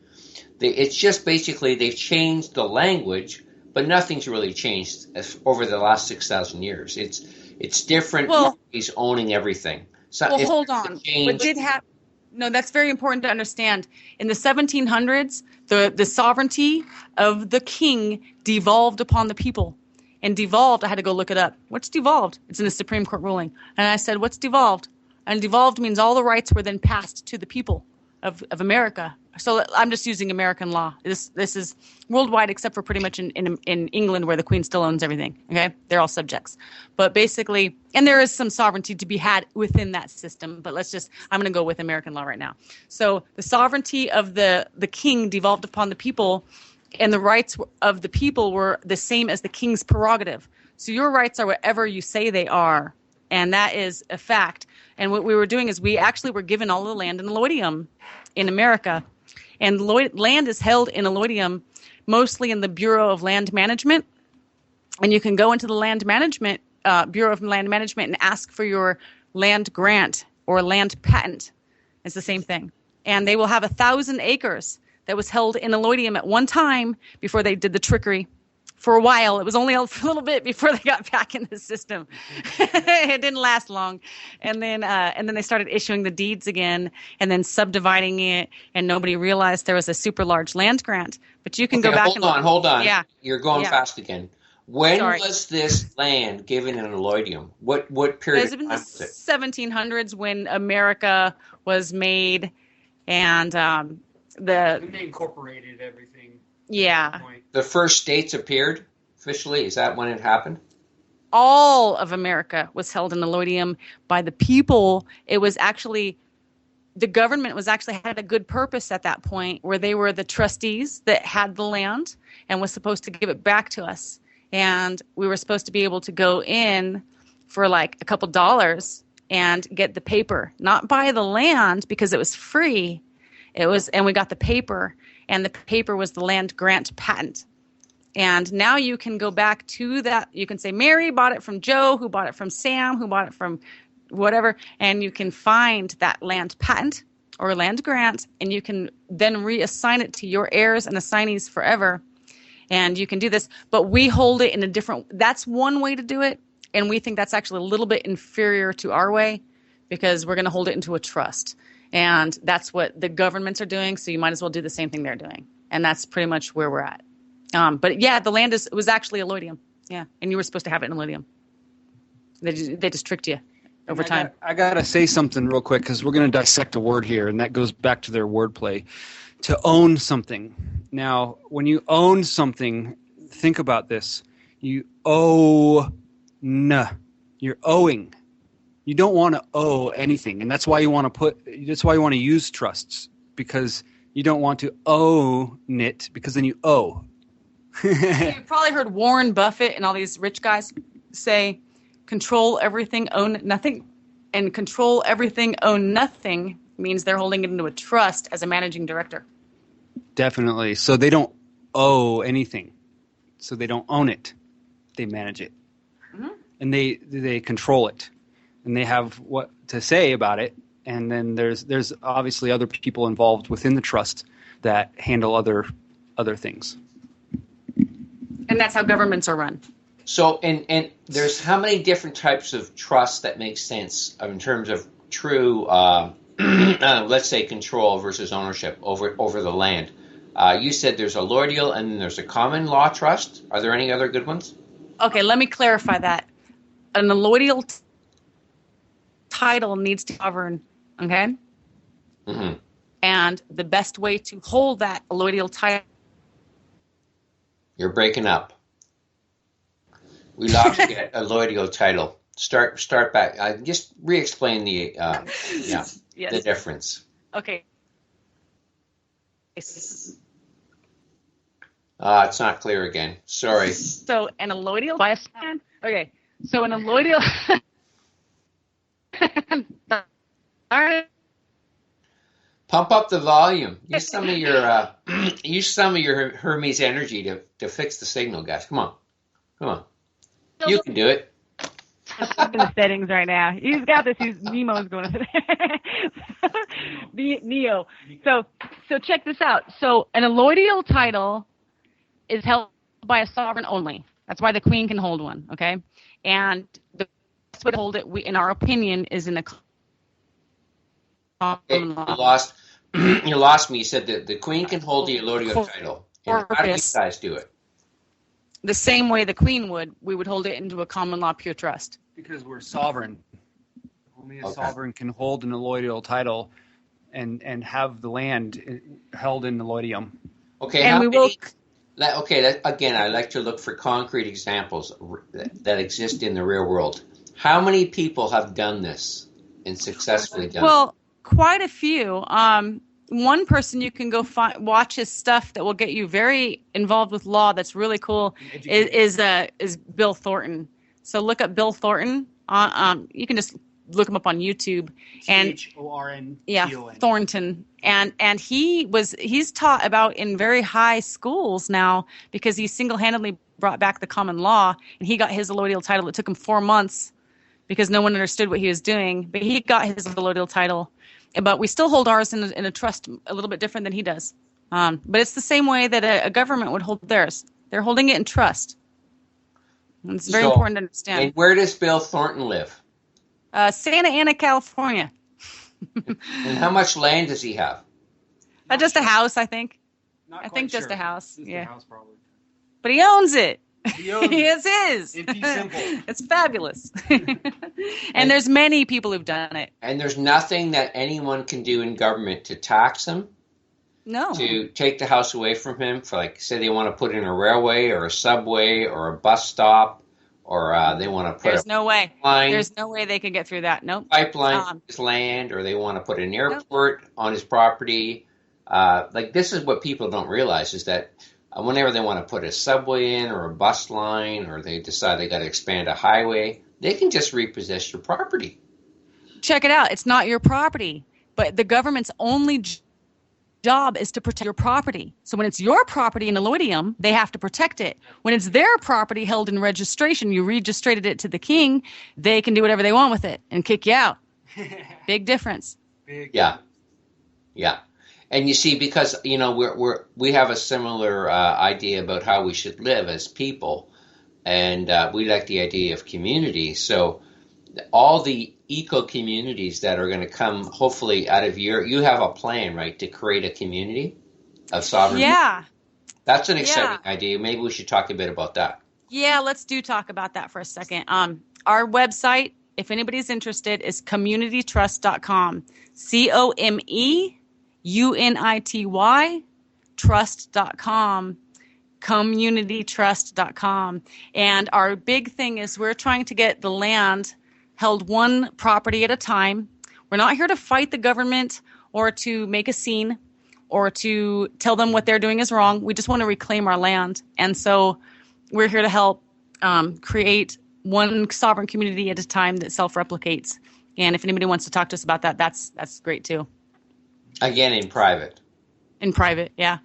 It's just basically they've changed the language, but nothing's really changed over the last 6,000 years. It's different parties owning everything. So hold on. What did happen? No, that's very important to understand. In the 1700s, the sovereignty of the king devolved upon the people. And devolved, I had to go look it up. What's devolved? It's in the Supreme Court ruling. And I said, what's devolved? And devolved means all the rights were then passed to the people of America. So I'm just using American law. This is worldwide except for pretty much in England where the Queen still owns everything. Okay? They're all subjects. But basically, and there is some sovereignty to be had within that system. But I'm going to go with American law right now. So the sovereignty of the king devolved upon the people, and the rights of the people were the same as the king's prerogative. So your rights are whatever you say they are, and that is a fact. And what we were doing is we actually were given all the land in the loidium in America. And land is held in a loidium mostly in the Bureau of Land Management. And you can go into the Land Management, Bureau of Land Management and ask for your land grant or land patent. It's the same thing. And they will have 1,000 acres that was held in a loidium at one time before they did the trickery. For a while, it was only a little bit before they got back in the system. It didn't last long, and then they started issuing the deeds again, and then subdividing it, and nobody realized there was a super large land grant. But you can go back. Hold on. Yeah, you're going fast again. When was this land given in a loidium? What period? It was in the 1700s when America was made, and they incorporated everything. Yeah. The first states appeared officially. Is that when it happened? All of America was held in the loidium by the people. It was actually the government had a good purpose at that point, where they were the trustees that had the land and was supposed to give it back to us. And we were supposed to be able to go in for like a couple dollars and get the paper, not buy the land because it was free. And we got the paper, and the paper was the land grant patent. And now you can go back to that. You can say Mary bought it from Joe, who bought it from Sam, who bought it from whatever, and you can find that land patent or land grant, and you can then reassign it to your heirs and assignees forever. And you can do this, but we hold it in a different, that's one way to do it. And we think that's actually a little bit inferior to our way because we're going to hold it into a trust. And that's what the governments are doing. So you might as well do the same thing they're doing. And that's pretty much where we're at. But yeah, the land was actually alloidium. Yeah. And you were supposed to have it in alloidium. They just tricked you over time. I got to say something real quick because we're going to dissect a word here, and that goes back to their wordplay. To own something. Now, when you own something, think about this. You own. You're owing. You don't want to owe anything, and that's why you want to use trusts, because you don't want to own it, because then you owe. You've probably heard Warren Buffett and all these rich guys say, control everything, own nothing. And control everything, own nothing means they're holding it into a trust as a managing director. Definitely. So they don't owe anything. So they don't own it. They manage it. Mm-hmm. And they control it. And they have what to say about it. And then there's obviously other people involved within the trust that handle other things. And that's how governments are run. So, and there's how many different types of trusts that make sense in terms of true, let's say, control versus ownership over the land? You said there's a allodial and then there's a common law trust. Are there any other good ones? Okay, let me clarify that. An allodial title needs to govern, okay? Mm-hmm. And the best way to hold that allodial title... You're breaking up. We lost the allodial title. Start back. Just re-explain the yes. The difference. Okay. It's not clear again. Sorry. So an allodial bias. Okay. So an allodial. Pump up the volume. Use some of your Hermes energy to fix the signal, guys. Come on. You can do it. I'm in the settings right now. He's got this. Nemo's going to Neo. So check this out. So an allodial title is held by a sovereign only. That's why the queen can hold one. Okay, and the best way to hold it, in our opinion, is in a common law. You lost me. You said that the queen can hold the allodial title. And how do you guys do it? The same way the queen would, we would hold it into a common law pure trust. Because we're sovereign. Only a sovereign can hold an allodial title and have the land held in allodium. Okay, and again, I like to look for concrete examples that exist in the real world. How many people have done this and successfully done it? Well, quite a few. One person you can go watch his stuff that will get you very involved with law. That's really cool. Is Bill Thornton. So look up Bill Thornton. You can just look him up on YouTube. And Thornton. Yeah, Thornton. And he's taught about in very high schools now because he single-handedly brought back the common law, and he got his allodial title. It took him 4 months because no one understood what he was doing, but he got his allodial title. But we still hold ours in a trust a little bit different than he does. But it's the same way that a government would hold theirs. They're holding it in trust. And it's very important to understand. And where does Bill Thornton live? Santa Ana, California. And how much land does he have? Just a house, I think. I think just a house. Just yeah. a house, probably. But he owns it. It's his. It's simple. It's fabulous. And there's many people who've done it. And there's nothing that anyone can do in government to tax him? No. To take the house away from him for, like, say they want to put in a railway or a subway or a bus stop or they want to put There's no way. Pipeline. There's no way they could get through that. Nope. Pipeline on his land, or they want to put an airport on his property. This is what people don't realize is that whenever they want to put a subway in or a bus line or they decide they got to expand a highway, they can just repossess your property. Check it out. It's not your property, but the government's only job is to protect your property. So when it's your property in Eloidium, they have to protect it. When it's their property held in registration, you registrated it to the king, they can do whatever they want with it and kick you out. Big difference. Yeah. And you see, because we have a similar idea about how we should live as people, and we like the idea of community. So all the eco communities that are going to come, hopefully, out of you have a plan, right, to create a community of sovereign. Yeah, that's an exciting idea. Maybe we should talk a bit about that. Yeah, let's talk about that for a second. Our website, if anybody's interested, is communitytrust.com. COMEUNITY trust.com. Communitytrust.com. And our big thing is we're trying to get the land held one property at a time. We're not here to fight the government or to make a scene or to tell them what they're doing is wrong. We just want to reclaim our land. And so we're here to help create one sovereign community at a time that self-replicates. And if anybody wants to talk to us about that, that's great too. Again, in private. In private, yeah.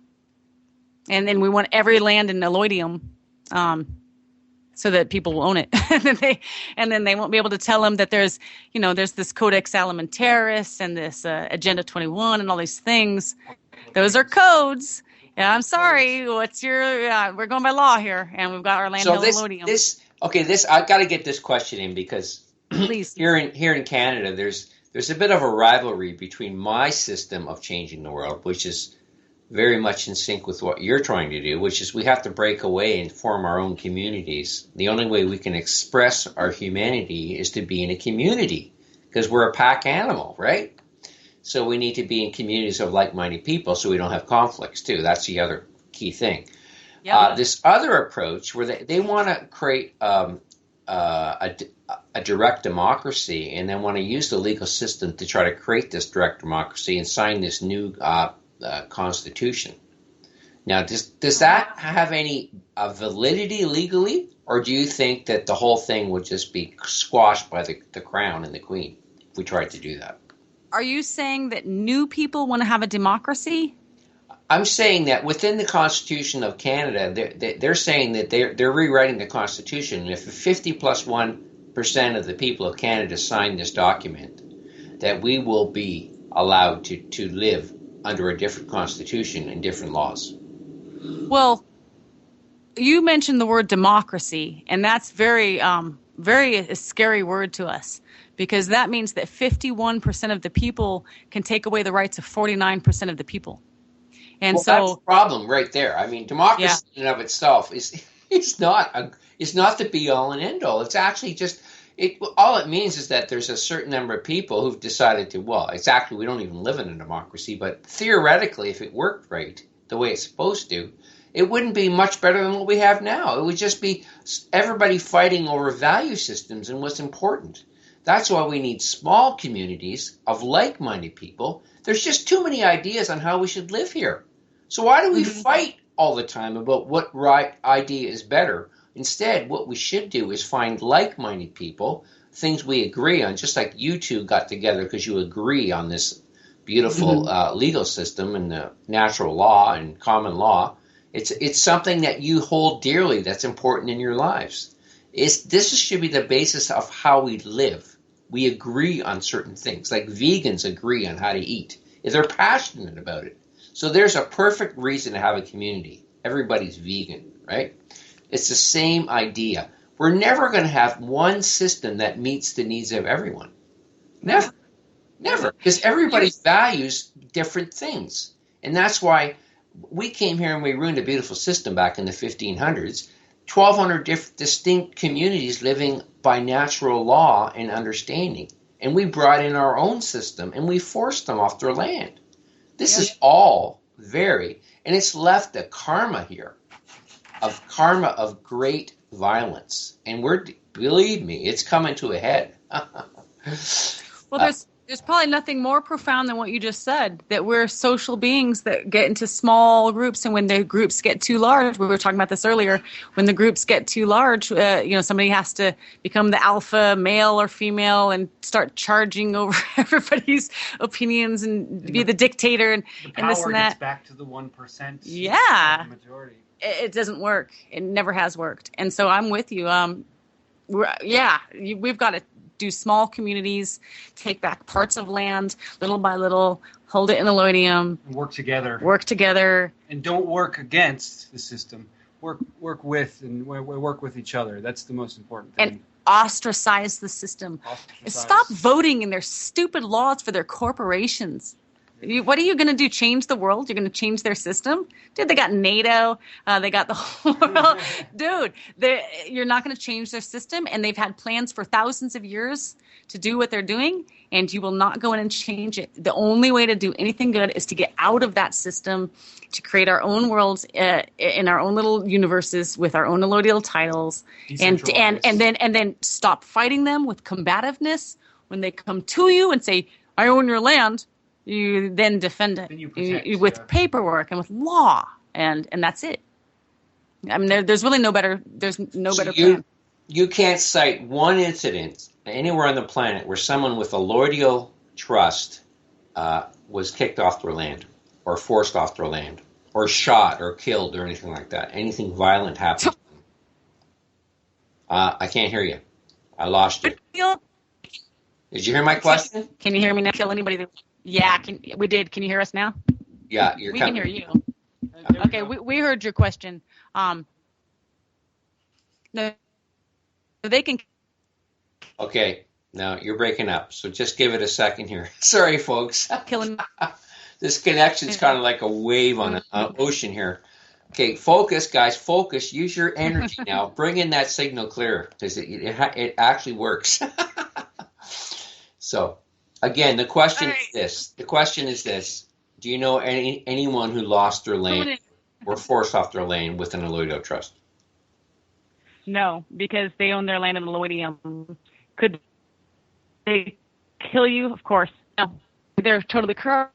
And then we want every land in Eloidium so that people will own it. and then they won't be able to tell them that there's this Codex Alimentaris and this Agenda 21 and all these things. Those are codes. Yeah, I'm sorry. What's your? We're going by law here, and we've got our land in Eloidium. I've got to get this question in because please. here in Canada, there's a bit of a rivalry between my system of changing the world, which is very much in sync with what you're trying to do, which is we have to break away and form our own communities. The only way we can express our humanity is to be in a community because we're a pack animal, right? So we need to be in communities of like-minded people so we don't have conflicts too. That's the other key thing. Yep. This other approach where they want to create a direct democracy and then want to use the legal system to try to create this direct democracy and sign this new constitution. Now, does that have any validity legally, or do you think that the whole thing would just be squashed by the crown and the queen if we tried to do that? Are you saying that new people want to have a democracy? I'm saying that within the Constitution of Canada, they're saying that they're rewriting the Constitution. If 50+1% of the people of Canada sign this document, that we will be allowed to live under a different constitution and different laws. Well, you mentioned the word democracy, and that's very a scary word to us because that means that 51% of the people can take away the rights of 49% of the people. And so that's the problem right there. I mean, democracy in and of itself is not the be all and end all. It's actually just all it means is that there's a certain number of people who've decided to, we don't even live in a democracy, but theoretically, if it worked right, the way it's supposed to, it wouldn't be much better than what we have now. It would just be everybody fighting over value systems and what's important. That's why we need small communities of like-minded people. There's just too many ideas on how we should live here. So why do we fight all the time about what right idea is better? Instead, what we should do is find like-minded people, things we agree on, just like you two got together because you agree on this beautiful legal system and the natural law and common law. It's something that you hold dearly that's important in your lives. This should be the basis of how we live. We agree on certain things, like vegans agree on how to eat. They're passionate about it. So there's a perfect reason to have a community. Everybody's vegan, right? It's the same idea. We're never going to have one system that meets the needs of everyone. Never. Because everybody values different things. And that's why we came here and we ruined a beautiful system back in the 1500s. 1,200 distinct communities living by natural law and understanding. And we brought in our own system and we forced them off their land. This is all and it's left a karma here. Of karma of great violence, and believe me, it's coming to a head. Well, There's probably nothing more profound than what you just said, that we're social beings that get into small groups, and when the groups get too large, we were talking about this earlier, when the groups get too large, somebody has to become the alpha male or female and start charging over everybody's opinions and be the dictator and this and that. Gets back to the 1%. Yeah. The majority. It doesn't work. It never has worked. And so I'm with you. We've got to do small communities, take back parts of land little by little, hold it in the and work together. And don't work against the system. Work with and work with each other. That's the most important thing. And ostracize the system. Stop voting in their stupid laws for their corporations. What are you going to do? Change the world? You're going to change their system? Dude, they got NATO. They got the whole world. Dude, you're not going to change their system, and they've had plans for thousands of years to do what they're doing, and you will not go in and change it. The only way to do anything good is to get out of that system, to create our own worlds in our own little universes with our own little titles, and then stop fighting them with combativeness. When they come to you and say, "I own your land," you then defend it with paperwork and with law, and that's it. I mean, there's really no better. There's no better plan. You can't cite one incident anywhere on the planet where someone with a loyal trust was kicked off their land, or forced off their land, or shot, or killed, or anything like that. Anything violent happened. I can't hear you. I lost you. Did you hear my question? Can you hear me now? Kill anybody? Yeah, we did. Can you hear us now? Yeah, we can hear you. Okay, we heard your question. No, they can. Okay, now you're breaking up, so just give it a second here. Sorry, folks. Killing. This connection's kind of like a wave on an ocean here. Okay, focus, guys. Focus. Use your energy now. Bring in that signal clear, because it actually works. So. Again, the question is this. The question is this. Do you know anyone who lost their land or forced off their land with an alluvial trust? No, because they own their land in the alluvium. Could they kill you? Of course. No. They're totally correct.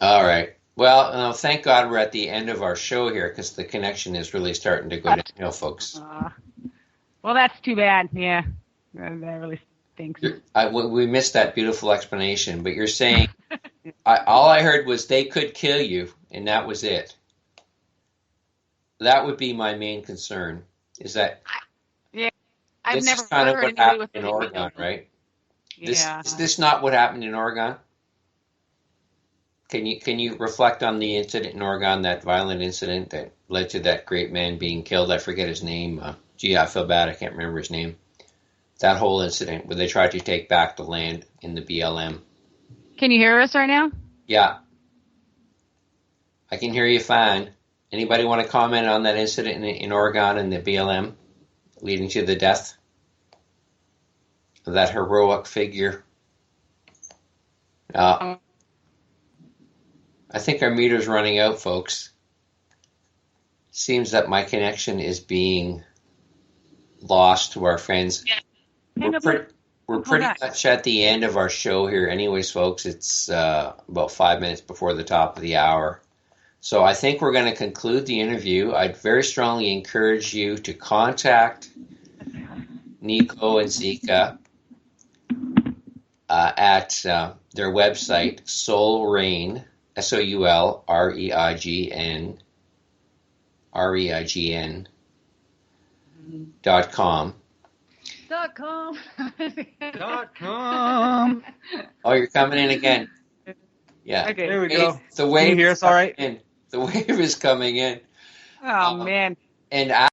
All right. Well, thank God we're at the end of our show here, because the connection is really starting to go downhill, folks. Well, that's too bad. Yeah. That really stinks. We missed that beautiful explanation, but you're saying all I heard was they could kill you, and that was it. That would be my main concern. Is that? I've never is kind heard of what happened in Oregon, right? Yeah. Is this not what happened in Oregon? Can you reflect on the incident in Oregon, that violent incident that led to that great man being killed? I forget his name. I feel bad. I can't remember his name. That whole incident where they tried to take back the land in the BLM. Can you hear us right now? Yeah. I can hear you fine. Anybody want to comment on that incident in Oregon and the BLM leading to the death of that heroic figure? I think our meter's running out, folks. Seems that my connection is being lost to our friends. Yeah. We're pretty much at the end of our show here anyways, folks. It's about 5 minutes before the top of the hour. So I think we're going to conclude the interview. I'd very strongly encourage you to contact Neko and Zeeka at their website, Soulreign, SOULREIGN.com. .com. Oh, you're coming in again. Yeah. Okay, there we go. The wave. Can you hear us all right? The wave is coming in. Oh, man. And